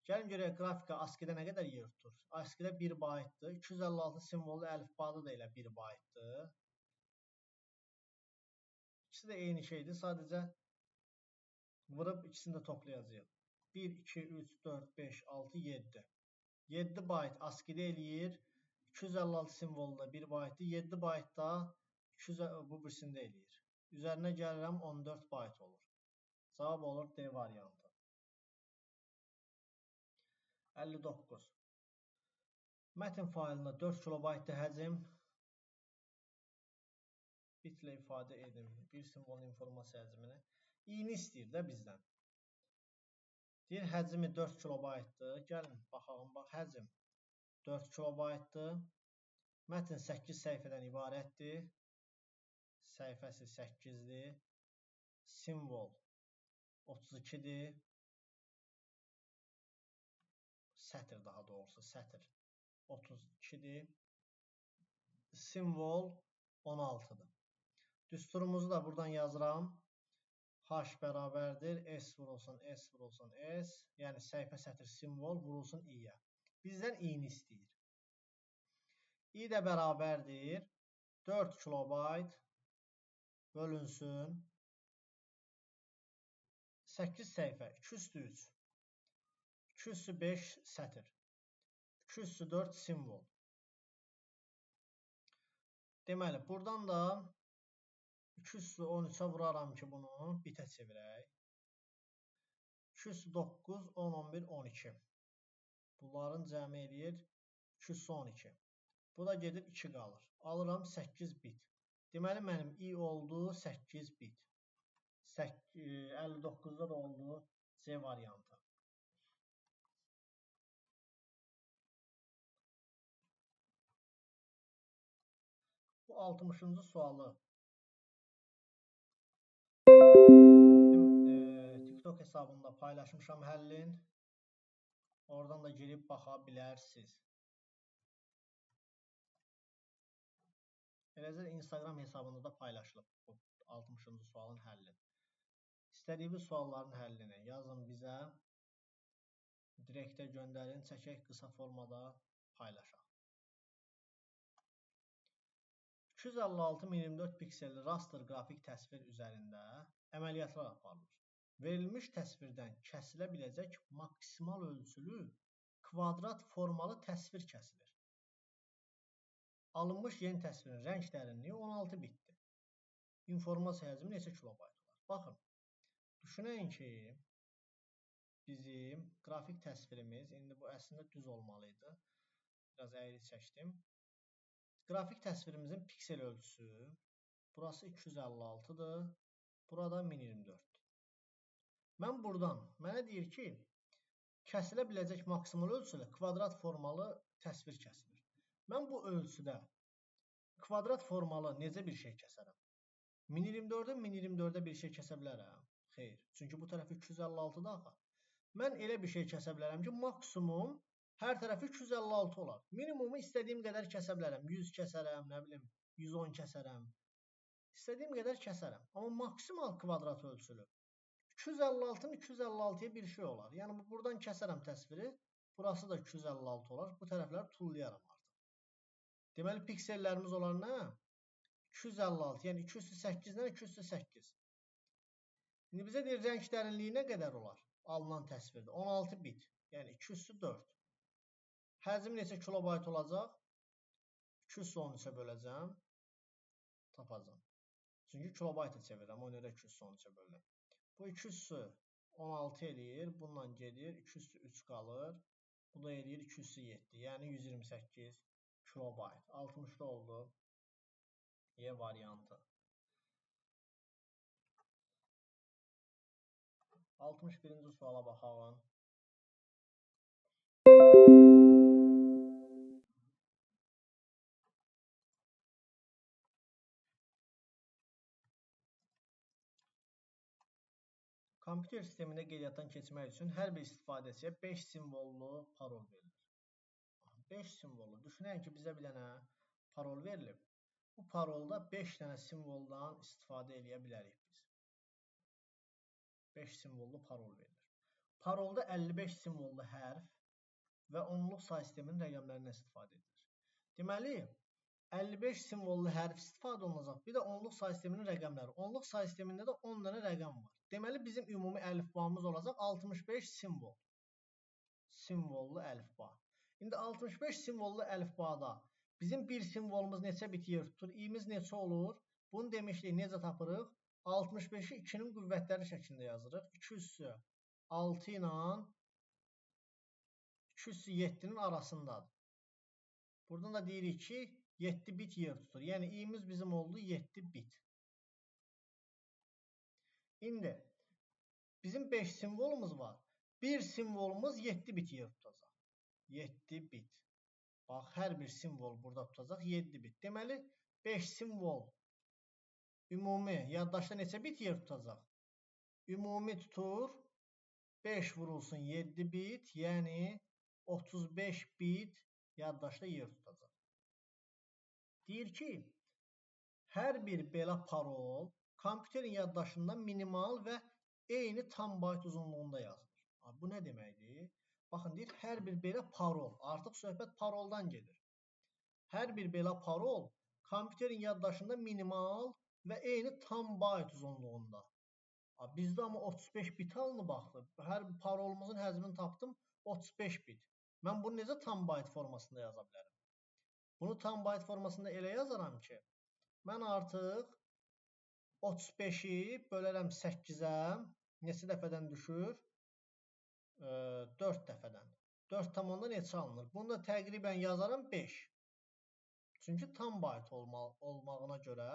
Gəlin görək qrafika ASCII-də nə qədər yer tutur? ASCII-də 1 baytdır. 256 simvollu əlifbada da elə 1 baytdır. İkisi də eyni şeydir. Sadəcə vurub ikisini də toplayacağıq. 1, 2, 3, 4, 5, 6, 7. 7 bayt ASCII-də eləyir. 256 simvolda 1 baytdır. 7 baytda bu birisində eləyir. Üzərinə gəlirəm 14 bayt olur. Cavab olur D variantı. 59. Mətn faylında 4 kilobaytlı həcm bitlə ifadə edin. Bir simvolun informasiya həcmini. İyini istəyir də bizdən. Deyir, həcmi 4 kilobaytdır. Gəlin, baxalım, bax, həcm 4 kilobaytdır. Mətn 8 səhifədən ibarətdir. Səhifəsi 8-dir. Simvol 32-dir. Sətr daha doğrusu, sətr 32-dir. Simvol 16-dır. Düsturumuzu da buradan yazıram. H bərabərdir. S vurulsun, S vurulsun, S. Yəni səhifə, sətr, simvol vurulsun i-yə. Bizdən i-ni istəyir. i də bərabərdir. 4 kilobayt bölünsün. 8 səhifə, 2/3. 2/5 sətr. 2/4 simvol. Deməli, buradan da 2/13-ə vuraram ki, bunu bitə çevirək. 2/9, 10, 11, 12. Bunların cəmi eləyir 212. Bu da gedir 2 qalır. Alıram 8 bit. Deməli, mənim i oldu 8 bit. 59-da da oldu C variantı. Bu 60-cı sualı TikTok hesabında paylaşmışam həllin. Oradan da girib baxa bilərsiniz. Eləcə Instagram hesabında da paylaşılıb bu 60-cı sualın həlli. İstədiyiniz sualların həllini yazın bizə. Direktə göndərin, çəkək qısa formada paylaşaq. 256 x 24 pikselli raster qrafik təsvir üzərində əməliyyatlar aparılır. Verilmiş təsvirdən kəsilə biləcək maksimal ölçülü kvadrat formalı təsvir kəsilir. Alınmış yeni təsvirin rəng dərinliyi 16 bitdir. İnformasiya həcmi neçə kilobayt olar? Baxın, düşünəyin ki, bizim qrafik təsvirimiz, indi bu əslində düz olmalıydı. Biraz əyri çəkdim. Qrafik təsvirimizin piksel ölçüsü, burası 256-dır, burada 1024-dür. Mən buradan, mənə deyir ki, kəsilə biləcək maksimal ölçülə kvadrat formalı təsvir kəsilir. Mən bu ölçüdə kvadrat formalı necə bir şey kəsərəm? 1024-də 1024-də bir şey kəsə bilərəm? Xeyr, çünki bu tərəfi 256-da axı. Mən elə bir şey kəsə bilərəm ki, maksimum hər tərəfi 256 olar. Minimumu istədiyim qədər kəsə bilərəm. 100 kəsərəm, nə bilim, 110 kəsərəm. İstədiyim qədər kəsərəm. Amma maksimal kvadrat ölçülü 256-nın 256-ya bir şey olar. Yəni, buradan kəsərəm təsviri. Burası da 256 olar. Bu tərəfləri tullayaram artıq. Deməli, piksellərimiz olan nə? 256, yəni 208-dən 208. İndi bizə deyir, rəng dərinliyi nə qədər olar? Alınan təsvirdə. 16 bit, yəni 204. Həcm neçə kilobayt olacaq? 213-ə böləcəm. Tapacam. Çünki kilobayta çevirirəm, ona görə 213-ə bölürəm. Bu 216 eləyir, bununla gedir, 203 qalır. Bu da eləyir 207, yəni 128 kilobayt. 60'da oldu. E variantı. 61-ci suala baxalım. Kompüter sistemində qeydiyyatdan keçmək üçün hər bir istifadəçiyə 5 simvollu parol verilir. 5 simvollu. Düşünəyin ki, bizə bir dənə parol verilib. Bu parolda 5 dənə simvoldan istifadə edə bilərik biz. 5 simvollu parol verilir. Parolda 55 simvollu hərf və onluq say sisteminin rəqəmlərindən istifadə edilir. Deməli, 55 simvollu hərf istifadə olunacaq. Bir də onluq say sisteminin rəqəmləri. Onluq say sistemində də 10 dənə rəqəm var. Deməli, bizim ümumi əlifbamız olacaq 65 simvol. Simvollu əlifba. İndi 65 simvollu əlifbada bizim bir simvolumuz neçə bit yer tutur? İ'miz neçə olur? Bunu demişdik, necə tapırıq? 65-i 2-nin qüvvətləri şəklində yazırıq. 2 üssü 6 ilə 2 üssü 7-nin arasındadır. Buradan da deyirik ki, 7 bit yer tutur. Yəni, i'miz bizim oldu 7 bit. İndi, bizim 5 simvolumuz var. Bir simvolumuz 7 bit yer tutacaq. 7 bit. Bax, hər bir simvol burada tutacaq 7 bit. Deməli, 5 simvol ümumi yaddaşda neçə bit yer tutacaq? Ümumi tutur 5 vurulsun 7 bit, yəni 35 bit yaddaşda yer tutacaq. Deyir ki, hər bir belə parol kompüterin yaddaşında minimal və eyni tam bayt uzunluğunda yazılır. Bu nə deməkdir? Baxın, deyir, hər bir belə parol, artıq söhbət paroldan gedir. Hər bir belə parol kompüterin yaddaşında minimal və eyni tam bayt uzunluğunda. Bizdə amma 35 bit alınıb baxdı. Hər parolumuzun həcmini tapdım 35 bit. Mən bunu necə tam bayt formasında yaza bilərəm? Bunu tam bayt formasında elə yazaram ki, mən artıq 35-i bölərəm 8-ə, neçə dəfədən düşür? 4 dəfədən. 4 tam onda neçə alınır? Bunu da təqribən yazarım 5. Çünki tam bayt olmağına görə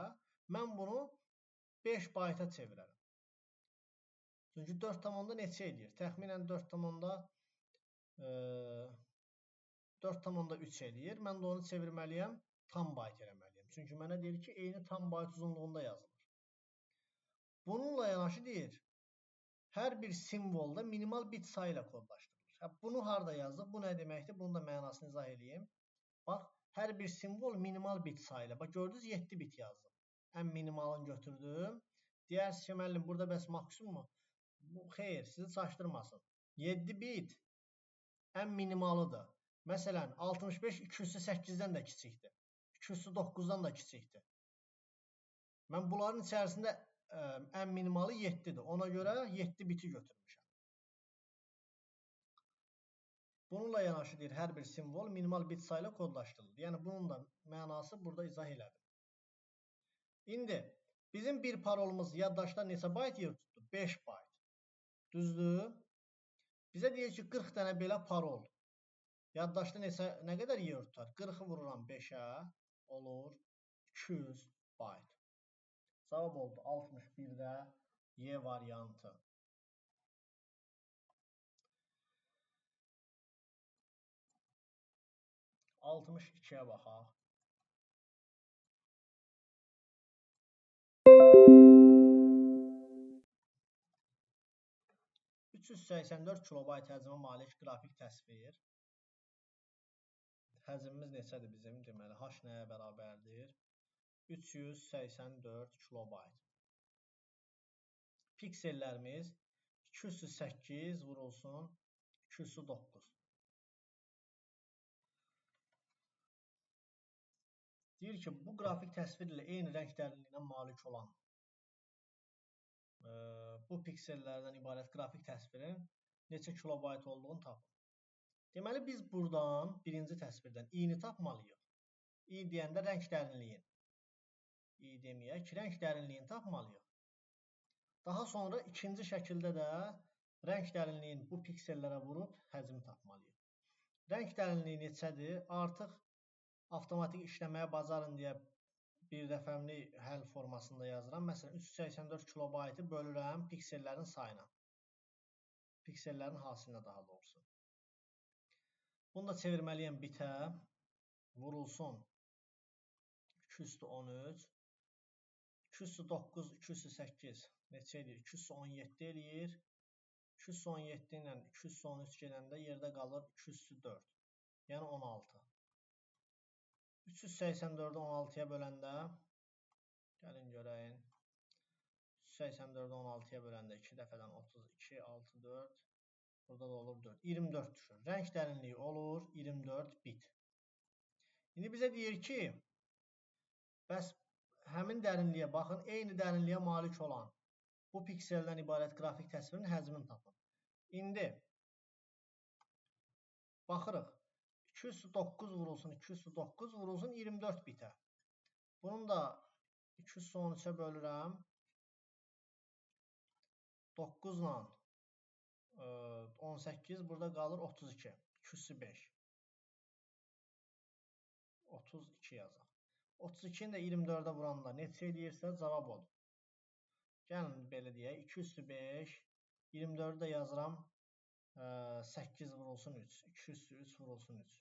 mən bunu 5 bayta çevirərəm. Çünki 4 tam onda neçə edir? Təxminən 4 tam onda 3 edir. Mən də onu çevirməliyəm, tam bayt eləməliyəm. Çünki mənə deyir ki, eyni tam bayt uzunluğunda yazılır. Bununla yanaşı deyir, hər bir simvolda minimal bit sayı ilə kodlaşdırılır. Bunu harada yazdıq? Bu nə deməkdir? Bunun da mənasını izah edeyim. Bax, hər bir simvol minimal bit sayı ilə. Bax, gördünüz 7 bit yazdım. Ən minimalını götürdüm. Deyərsiniz ki, müəllim, burada bəs maksimum mu? Xeyr, sizi çaşdırmasın. 7 bit ən minimalıdır. Məsələn, 65 208-dən də kiçikdir. 209-dan da kiçikdir. Mən bunların içərisində ən minimalı 7-dir. Ona görə 7 biti götürmüşəm. Bununla yanaşı deyir, hər bir simvol minimal bit sayıyla kodlaşdırılır. Yəni, bunun da mənası burada izah elədim. İndi, bizim bir parolumuz yaddaşda neçə bayt yer tutdu? 5 bayt. Düzdür? Bizə deyir ki, 40 dənə belə parol. Yaddaşda nə qədər yer tutar? 40-ı vururam 5-ə, olur 200 bayt. Cavab oldu 61-də Y variantı. 62-yə baxaq. 384 kilobayt həcmə malik qrafik təsvir. Həcmimiz neçədir bizim? Deməli, H nəyə bərabərdir? 384 kilobayt. Piksellərimiz 208 vurulsun 209. Deyir ki, bu qrafik təsvir ilə eyni rəng dərinliyinə malik olan bu piksellərdən ibarət qrafik təsvirin neçə kilobayt olduğunu tapın. Deməli, biz buradan birinci təsvirdən i-ni tapmalıyıq. I deyəndə rəng dərinliyin. I deməyək, rəng dərinliyini tapmalıyıq. Daha sonra ikinci şəkildə də rəng dərinliyin bu piksellərə vurub həcmi tapmalıyıq. Rəng dərinliyi neçədir? Artıq avtomatik işləməyə bacarın deyə bir rəqəmli həll formasında yazıram. Məsələn, 384 kilobaytı bölürəm piksellərin sayına. Piksellərin hasilinə daha doğrusu. Bunu da çevirməliyəm bitə. Vurulsun 213. 209, 208 neçə edir? 217 eləyir. 217 ilə 213 gedəndə yerdə qalır 204. Yəni 16. 384-ü 16-ya böləndə, gəlin görəyin, 384-ü 16-ya böləndə 2 dəfədən 32, 6, 4, burada da olur 4, 24 düşür. Rəng dərinliyi olur 24 bit. İndi bizə deyir ki, bəs həmin dərinliyə baxın, eyni dərinliyə malik olan bu pikseldən ibarət qrafik təsvirin həcmini tapın. İndi, baxırıq. 209 vurulsun 209 vurulsun 24 bitə. Bunun da 213-ə bölürəm. 9 ilə 18 burada qalır 32. 205. 32 yazaq. 32-ni də 24-ə vuranda neçə edirsə cavab odur. Gəlin belə deyək. 205. 24-ü də yazıram. 8 vurulsun 3. 203 vurulsun 3.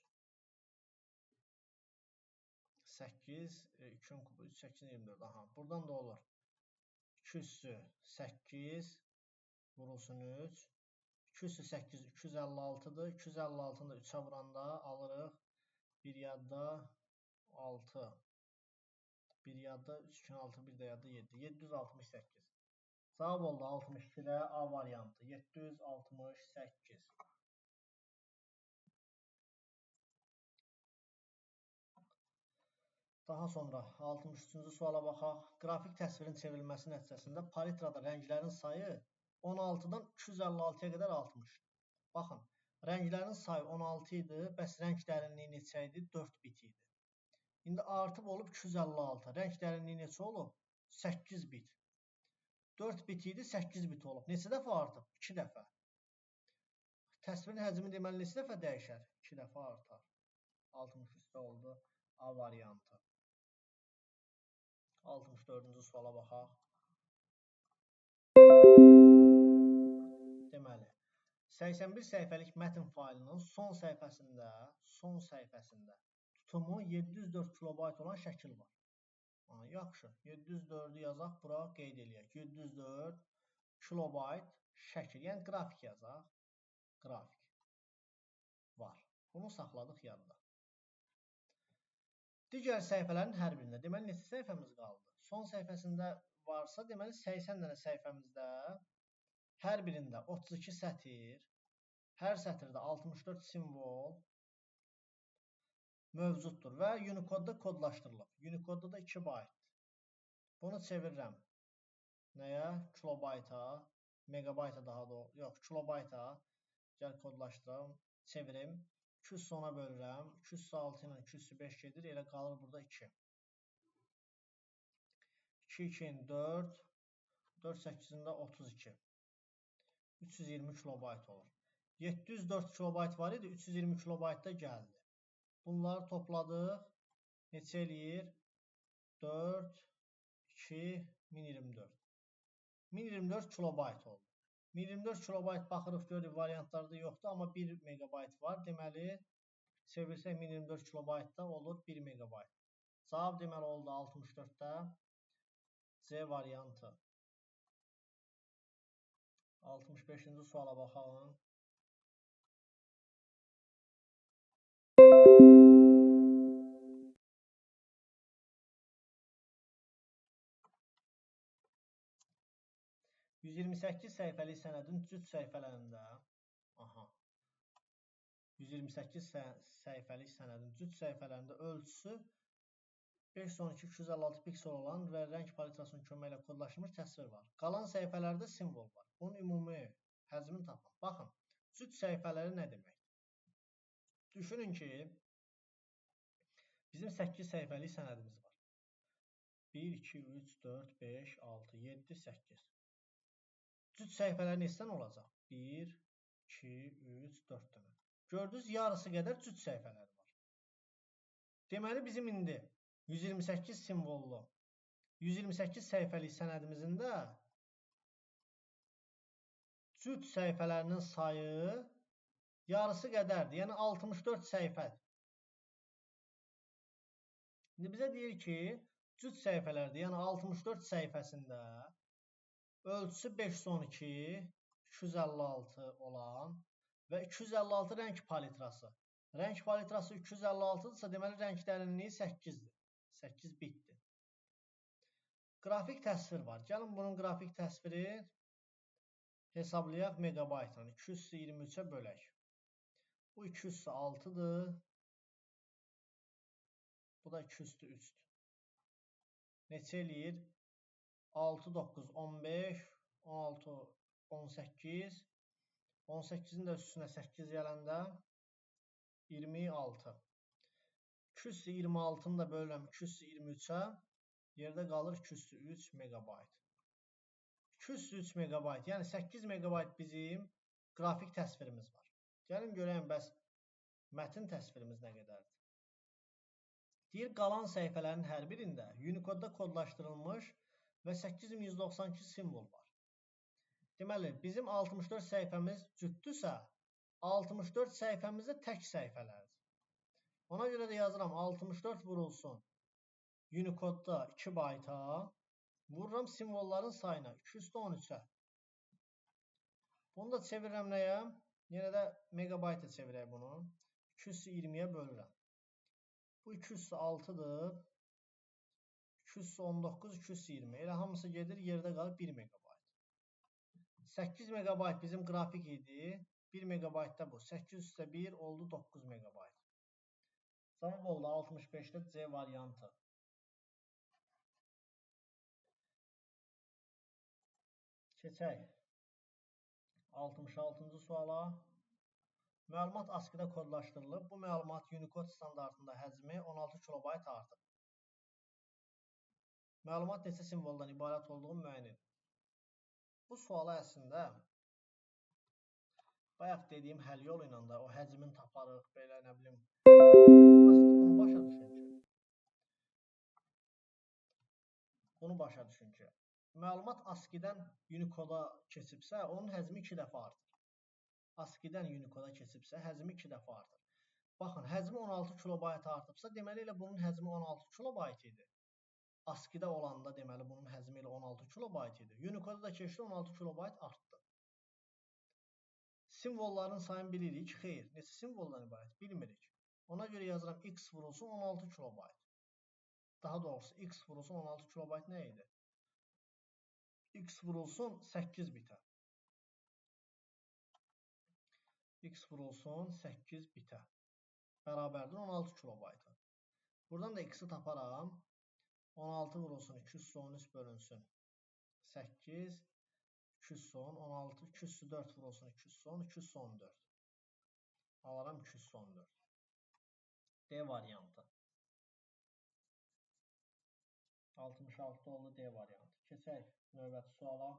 8, 2'nin kubu 3, 8, 24. Aha, buradan da olur. 208 vurulsun 3. 208, 256'dır. 256'ını da 3'e vuranda alırıq. Bir yadda 6. Bir yadda 3, 6, bir də yadda 7. 768. Cavab oldu 62'də A variantı. 768. Daha sonra 63-cü suala baxaq. Qrafik təsvirin çevrilməsi nəticəsində palitrada rənglərin sayı 16-dan 256-ya qədər artmış. Baxın, rənglərin sayı 16 idi, bəs rəng dərinliyi neçə idi? 4 bit idi. İndi artıb olub 256. Rəng dərinliyi neçə olub? 8 bit. 4 bit idi, 8 bit olub. Neçə dəfə artıb? 2 dəfə. Təsvirin həcmi deməli neçə dəfə dəyişər? 2 dəfə artar. 63-də oldu A variantı. 64-cü suala baxaq. Deməli, 81 səhifəlik mətn faylının son səhifəsində tutumu 704 kilobayt olan şəkil var. Yaxşı, 704-ü yazaq, bura qeyd eləyək. 704 kilobayt şəkil, yəni qrafik yazaq. Qrafik var. Bunu saxladıq yadda. Digər səhifələrin hər birində, deməli, neçə səhifəmiz qaldı? Son səhifəsində varsa, deməli, 80 dənə səhifəmizdə hər birində 32 sətir, hər sətirdə 64 simvol mövcuddur və Unicode'da kodlaşdırılıb. Unicode'da da 2 baytdır. Bunu çevirirəm nəyə? Kilobayta, megabayta daha doğru. Yox, kilobayta. Gəl kodlaşdırım, çevirim. 200 sona bölürəm. 206 ilə 205 gedir. Elə qalır burada 2. 2, 2, 4. 4, 8-də 32. 320 kilobayt olur. 704 kilobayt var idi. 320 kilobaytda gəldi. Bunları topladıq. Neçə eləyir? 4, 2, 1024. 1024 kilobayt oldu. 1024 kilobayt baxırıq, görürük variantlarda yoxdur, amma 1 megabayt var. Deməli, çevirsək 1024 kilobaytda olur 1 megabayt. Cavab deməli oldu 64-də. C variantı. 65-ci suala baxalım. %128 səhifəlik sənədin cüt səhifələrində 128 səhifəlik sənədin cüt səhifələrində ölçüsü 512-256 piksel olan və rəng palitrasının köməyi ilə kodlaşmış təsvir var. Qalan səhifələrdə simvol var. Bunun ümumi həcmini tapın. Baxın, cüt səhifələri nə demək? Düşünün ki, bizim 8 səhifəlik sənədimiz var. 1, 2, 3, 4, 5, 6, 7, 8. Cüt səhifələr neçədən olacaq? 1, 2, 3, 4 dənə. Gördünüz, yarısı qədər cüt səhifələr var. Deməli, bizim indi 128 simvollu, 128 səhifəlik sənədimizin də cüt səhifələrinin sayı yarısı qədərdir. Yəni 64 səhifədir. İndi bizə deyir ki, cüt səhifələrdir. Yəni 64 səhifəsində ölçüsü 512, 256 olan və 256 rəng palitrası. Rəng palitrası 256-dırsa, deməli rəng dərinliyi 8-dir. 8 bitdir. Qrafik təsvir var. Gəlin bunun qrafik təsviri hesablayaq megabaytla. 223-ə bölək. Bu 206-dır. Bu da 203-dür. Neçə eləyir? 6, 9, 15, 16, 18. 18-in də üstünə 8 gələndə 26. 226-nı da bölürəm 223-ə. Yerdə qalır 203 megabayt. 203 megabayt, yəni 8 megabayt bizim qrafik təsvirimiz var. Gəlin görəyim, bəs mətin təsvirimiz nə qədərdir? Deyir, qalan səhifələrin hər birində Unicode-da kodlaşdırılmış və 8192 simvol var. Deməli, bizim 64 səhifəmiz cütdürsə, 64 səhifəmiz də tək səhifələrdir. Ona görə də yazıram, 64 vurulsun Unicode-da 2 bayta, vururam simvolların sayına 213-ə. Bunu da çevirirəm nəyə? Yenə də megabayta çevirək bunu. 220-yə bölürəm. Bu 206-dır. 219, 220. Elə hamısı gedir, yerdə qalır 1 megabayt. 8 megabayt bizim qrafik idi. 1 megabaytda bu. 8 üstə 1 oldu 9 megabayt. Cavab oldu 65-də C variantı. Keçək 66-cı suala. Məlumat ASCII-də kodlaşdırılıb. Bu məlumat Unicode standartında həcmi 16 kilobayt artıb. Məlumat neçə simvoldan ibarət olduğu müəyyən edilir. Bu suala əslində bayaq dediyim həll yolu ilə də o həcmin taparıq, belə nə bilim. Bunu başa düşün ki, məlumat ASCII-dən Unicode-a keçibsə, onun həcmi 2 dəfə artır. ASCII-dən Unicode-a keçibsə, həcmi 2 dəfə artır. Baxın, həcmi 16 kilobayt artıbsa, deməli elə bunun həcmi 16 kilobayt idi. ASCII-də olanda deməli bunun həcmi ilə 16 kilobayt idi. Unicode-a da keçdi, 16 kilobayt artdı. Simvolların sayını bilirik. Xeyr, neçə simvoldan ibarət? Bilmirik. Ona görə yazıram x vurulsun 16 kilobayt. Daha doğrusu x vurulsun 16 kilobayt nə idi? X vurulsun 8 bitə. X vurulsun 8 bitə. Bərabərdir 16 kilobayta. Buradan da x-i taparam. 16 vurulsun 213 bölünsün 8, 210, 16, 204 vurulsun 210, 214. Alaram 214. D variantı. 66 oldu D variantı. Keçək növbəti suala.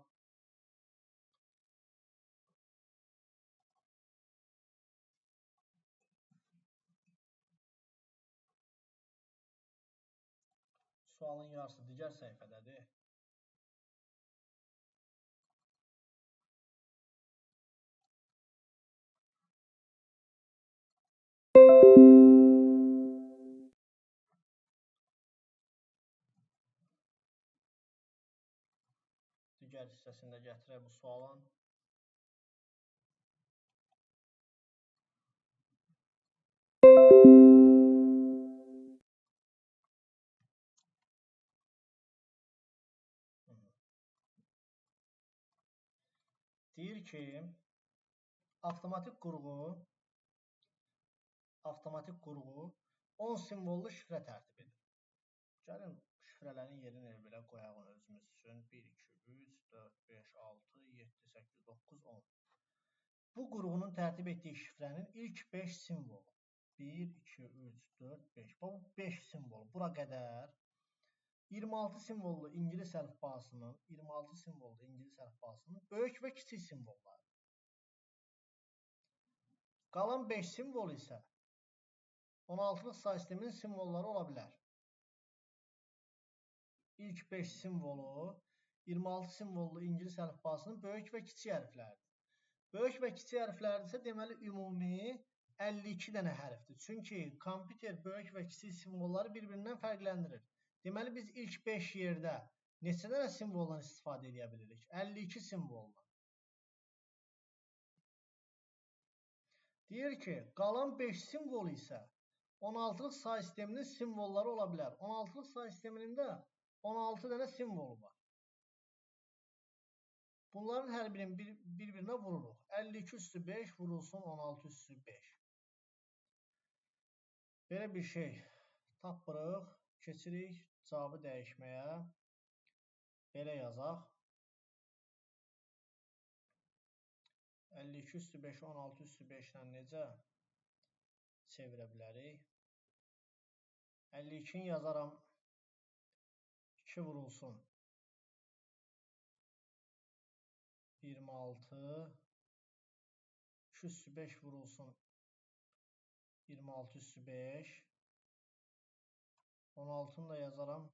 Sualın yarısı digər səhifədədir. Digər hissəsində gətirək bu sualın. Deyir ki, avtomatik qurğu 10 simvollu şifrə tərtib edir. Gəlin şifrələrin yerini belə qoyaq özümüz üçün. 1, 2, 3, 4, 5, 6, 7, 8, 9, 10. Bu qurğunun tərtib etdiyi şifrənin ilk 5 simvolu. 1, 2, 3, 4, 5. Bu 5 simvol. Bura qədər 26 simvollu ingilis əlifbasının böyük və kiçik simvolları. Qalan 5 simvol isə 16-lıq say sisteminin simvolları ola bilər. İlk 5 simvolu 26 simvollu ingilis əlifbasının böyük və kiçik hərfləridir. Böyük və kiçik hərflərdirsə, deməli ümumi 52 dənə hərfdir. Çünki kompüter böyük və kiçik simvolları bir-birindən fərqləndirir. Deməli biz ilk 5 yerdə neçə dənə simvoldan istifadə edə bilirik? 52 simvoldan. Deyir ki, qalan 5 simvol isə 16-lıq say sisteminin simvolları ola bilər. 16-lıq say sisteminin də 16 dənə simvolu var. Bunların hər birini bir-birinə vururuq. 52 üstü 5 vurulsun 16 üstü 5. Belə bir şey tapırıq. Keçirik cavabı dəyişməyə. Belə yazaq. 52 üstü 5, 16 üstü 5-lə necə çevirə bilərik? 52-ni yazaram. 2 vurulsun 26. 2 üstü 5 vurulsun 26 üstü 5. 16'ını da yazaram.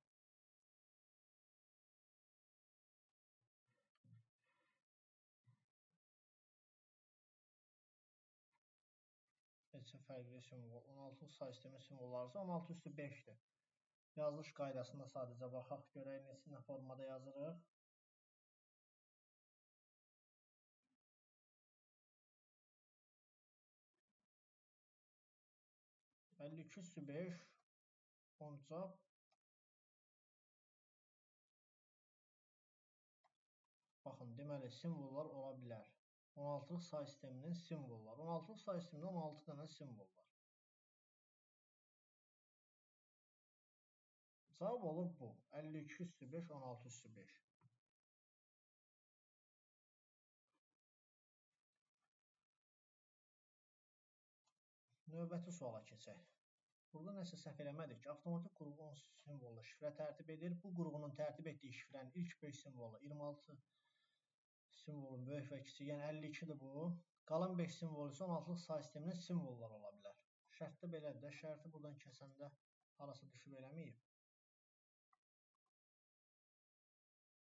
Neçə fərqli simvol. 16 say sistemi simvollarsa 16 üstü 5'dir. Yazılış qaydasında sadəcə baxaq, görək nə formada yazırıq. %52 üstü 5 ancaq baxın, deməli simvollar ola bilər. 16-lıq say sisteminin simvolları. 16-lıq say sistemində 16 dənə simvol var. Cavab olur bu. 52 üstü 5, 16 üstü 5. Növbəti suala keçək. Burada nəsə səhv eləmədik ki, avtomatik qurğu 10 simvollu şifrə tərtib edir. Bu qurğunun tərtib etdiyi şifrənin ilk 5 simvolu 26 simvolun böyük və kiçik, yəni 52-dir bu. Qalan 5 simvol isə 16-lıq say sisteminin simvolları ola bilər. Şərtdə belədir də, şərti buradan kəsəndə harası düşüb eləməyib.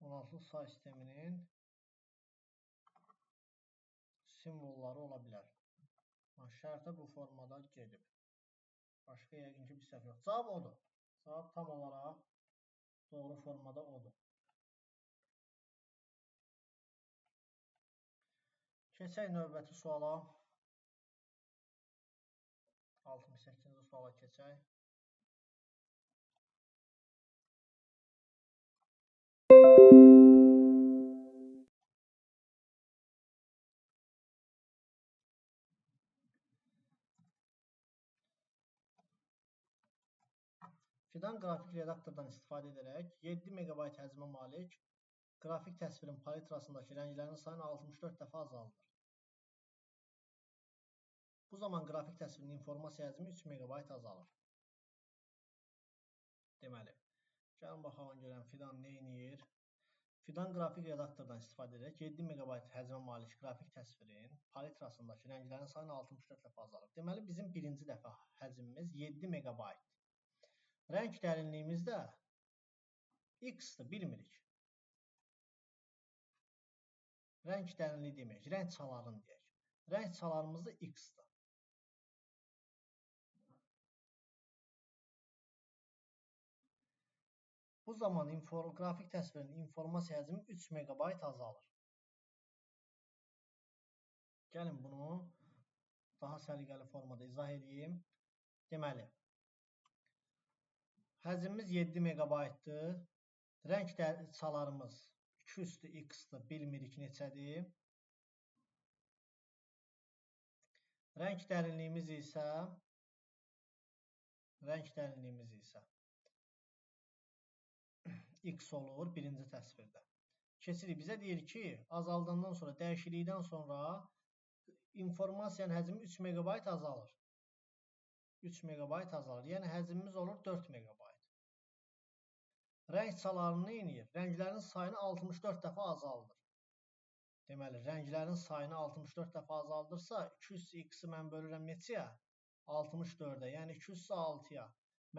16-lıq say sisteminin simvolları ola bilər. Şərtə bu formada gedib. Başqa yəqin ki bir səhv yox. Cavab odur. Cavab tam olaraq doğru formada odur. Keçək növbəti suala. 68-ci suala keçək. Fidan qrafik redaktordan istifadə edərək 7 MB həcmə malik Qrafik təsvirin palitrasındakı rənglərin sayını 64 dəfə azaldır. Bu zaman qrafik təsvirin informasiya həcmi 3 MB azalır. Deməli, gəlin baxalım görən Fidan nə edir? Fidan qrafik redaktordan istifadə edərək 7 MB həcmə malik qrafik təsvirin palitrasındakı rənglərin sayını 64 dəfə azalır. Deməli, bizim birinci dəfə həcmimiz 7 MB. Rəng dərinliyimiz də X-dır, bilmirik. Rəng dərinliyi demək, rəng çalarını deyək. Rəng çalarımız da X-dır. Bu zaman qrafik təsvirin informasiya həcmi 3 MB azalır. Gəlin bunu daha səliqəli formada izah edeyim. Deməli, həcmimiz 7 MB-dır. Rəng çalarımız 2/x-dır, bilmirik neçədir. Rəng dərinliyimiz isə X olur birinci təsvirdə. Keçirik. Bizə deyir ki, azaldandan sonra, dəyişiklikdən sonra informasiyanın həcmi 3 MB azalır. 3 MB azalır. Yəni həcmimiz olur 4 MB. Rəng çalarını nə edir? Rənglərin sayını 64 dəfə azaldır. Deməli, rənglərin sayını 64 dəfə azaldırsa, 200x-i mən bölürəm neçəyə? 64-ə, yəni 200-6-ya.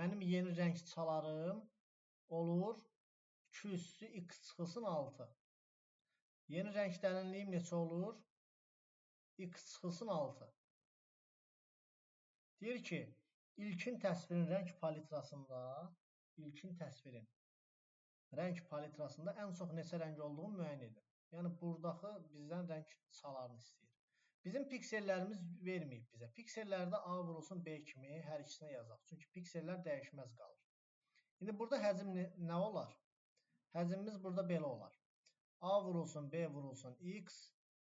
Mənim yeni rəng çalarım olur 200-x çıxılsın 6. Yeni rəng dərinliyim neçə olur? X çıxılsın 6. Deyir ki, ilkin təsvirin rəng palitrasında ən çox neçə rəng olduğunu müəyyən edin. Yəni, buradakı bizdən rəng çalarını istəyir. Bizim piksellərimiz verməyib bizə. Piksellərdə A vurulsun B kimi hər ikisinə yazaq. Çünki piksellər dəyişməz qalır. İndi burada həcm nə olar? Həcmimiz burada belə olar. A vurulsun B vurulsun X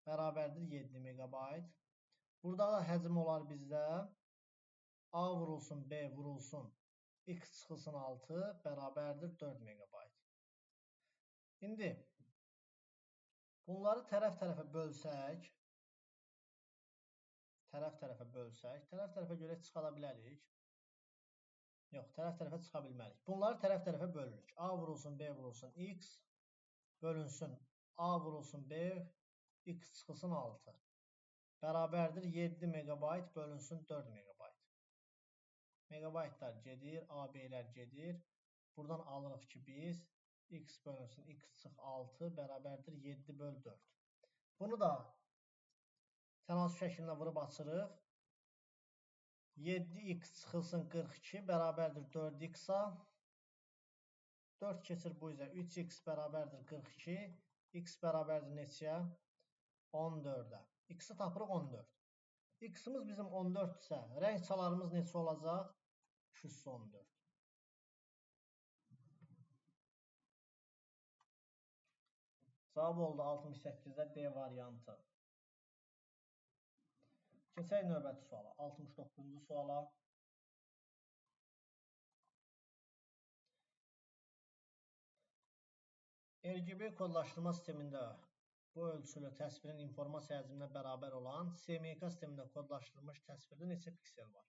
bərabərdir 7 MB. Burada da həcm olar bizdə A vurulsun B vurulsun X çıxılsın 6 bərabərdir 4 MB. İndi bunları tərəf-tərəfə bölsək, tərəf-tərəfə görə çıxada bilərik. Yox, tərəf-tərəfə çıxa bilmərik. Bunları tərəf-tərəfə bölürük. A vurulsun B vurulsun X bölünsün A vurulsun B X çıxılsın 6 bərabərdir 7 MB bölünsün 4 MB. Megabaytlar gedir, AB-lər gedir. Buradan alırıq ki biz X bölünsün X çıx 6 bərabərdir 7 böl 4. Bunu da tənasüb şəklində vurub açırıq. 7x çıxılsın 42 bərabərdir 4x-a. 4 keçir bu üzə 3x bərabərdir 42. X bərabərdir neçəyə? 14-ə. X-i tapırıq 14. X-imiz bizim 14-sə, rəng çalarımız neçə olacaq? 214. Cavab oldu 68-də D variantı. Keçək növbəti suala. 69-cu suala. RGB kodlaşdırma sistemində bu ölçülü təsvirin informasiya həcminə bərabər olan CMYK sistemində kodlaşdırılmış təsvirdə neçə piksel var?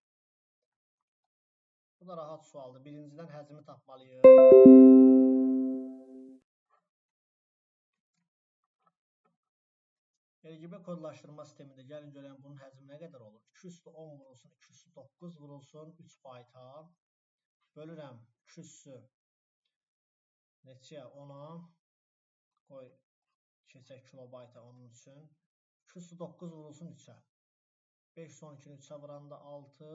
Bu da rahat sualdır. Birincidən həcmi tapmalıyıq. RGB kodlaşdırma sistemində gəlin görəyəm bunun həcmi nə qədər olur? 210 vurulsun, 209 vurulsun 3 bayta. Bölürəm 200-ü neçəyə? 10-a. Qoy keçək kilobayta onun üçün. 209 vurulsun 3-ə. 512-ni 3-ə vuranda 6,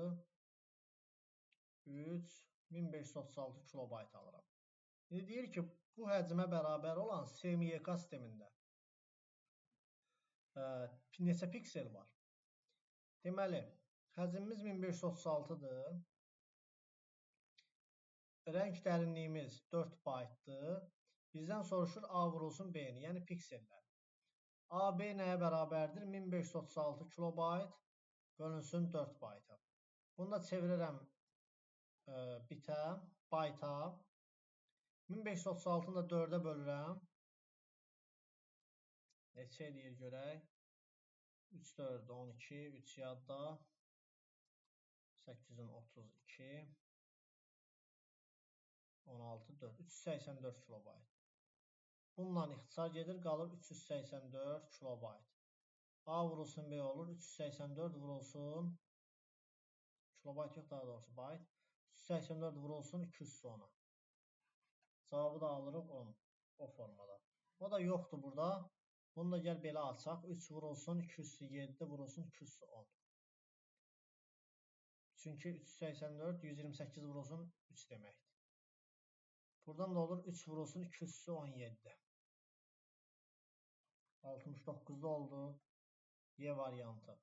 3, 1536 kilobayt alıram. İndi deyir ki, bu həcmə bərabər olan CMYK sistemində neçə piksel var? Deməli, həcmimiz 1536-dır. Rəng dərinliyimiz 4 baytdır. Bizdən soruşur A vurulsun B-ni, yəni piksellər. AB nəyə bərabərdir? 1536 kilobayt bölünsün 4 bayta. Bunu da çevirirəm bitə, bayta. 1536-nı da 4-ə bölürəm. Neçə eləyir görək. 3, 4, 12, 3 yadda. 8-in 32, 16, 4. 384 kilobayt. Bununla ixtisar gedir, qalır 384 kilobayt. A vurulsun B olur, 384 vurulsun, kilobayt yox, daha doğrusu bayt. 384 vurulsun 210'a. Cavabı da alırıq 10 o formada. O da yoxdur burada. Bunu da gəl belə açaq. 3 vurulsun 207 vurulsun 210. Çünki 384 128 vurulsun 3 deməkdir. Buradan da olur 3 vurulsun 217. 69'da oldu. Y variantı.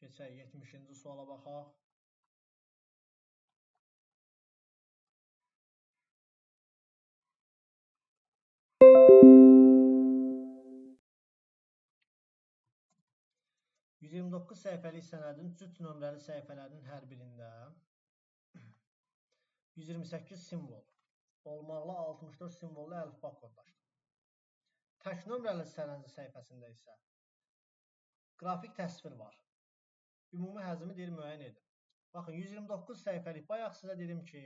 Keçək 70-ci suala baxaq. ...129 səhifəlik sənədin cüt nömrəli səhifələrinin hər birində 128 simvol olmaqla 64 simvollu əlifba kodlaşdırılır. Tək nömrəli sənəd səhifəsində isə qrafik təsvir var. Ümumi həcmi deyir müəyyən edin. Baxın 129 səhifəlik, bayaq sizə dedim ki,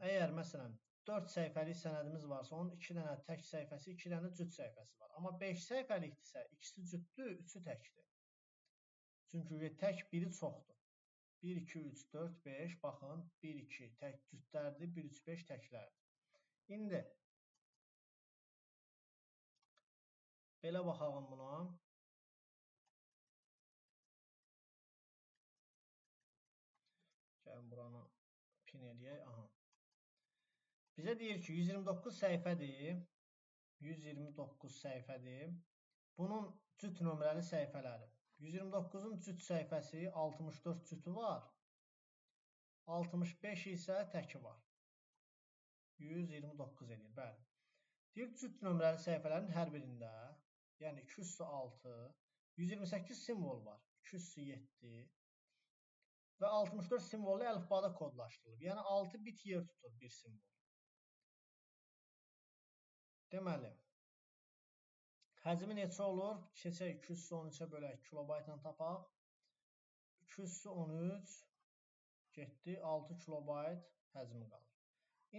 əgər məsələn 4 səhifəlik sənədimiz varsa, onun 2 dənə tək səhifəsi, 2 dənə cüt səhifəsi var. Amma 5 səhifəlikdirsə, ikisi cütdür, 3'ü təkdir. Çünki tək biri çoxdur. 1, 2, 3, 4, 5, baxın, 1, 2 tək cütlərdir, 1, 3, 5 təklərdir. İndi belə baxalım buna. Gəlin buranı pin eləyək. Aha. Bizə deyir ki, 129 səhifədir. 129 səhifədir. Bunun cüt nömrəli səhifələri. 129'un cüt səhifəsi 64 cütü var. 65 isə təki var. 129 edir, bəli. Deyir, cüt nömrəli səhifələrin hər birində, yəni 206, 128 simvol var. 207 və 64 simvollu əlifbada kodlaşdırılıb. Yəni 6 bit yer tutur bir simvol. Deməli, həcmi neçə olur? Keçək 213'ə bölək, kilobaytla tapaq. 213 getdi, 6 kilobayt həcmi qalır.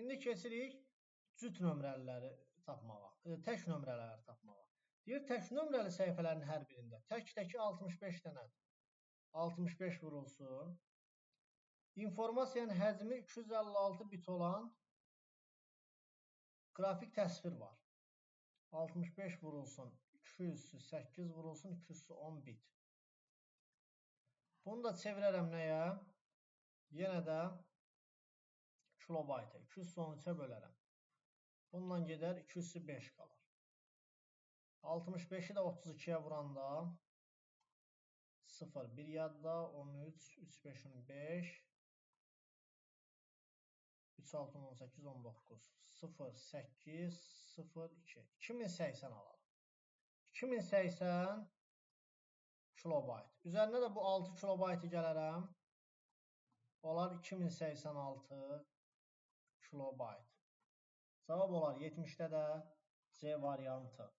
İndi keçirik cüt nömrəliləri tapmağa, tək nömrələri tapmağa. Deyir, tək nömrəli səhifələrin hər birində tək-təki 65 dənədir. 65 vurulsun. İnformasiyanın həcmi 256 bit olan qrafik təsvir var. 65 vurulsun, 208 vurulsun, 210 bit. Bunu da çevirərəm nəyə? Yenə də kilobayta. 213'ə bölərəm. Bundan gedər 205 qalır. 65'i də 32'yə vuranda 0, 1 yadda, 13, 3, 5, 15, 3, 6, 18, 19, 0, 8, 0, 2. 2080 alalım. 2080 kilobayt. Üzərinə də bu 6 kilobaytı gələrəm. Olar 2086 kilobayt. Cavab olar 70'də də C variantı.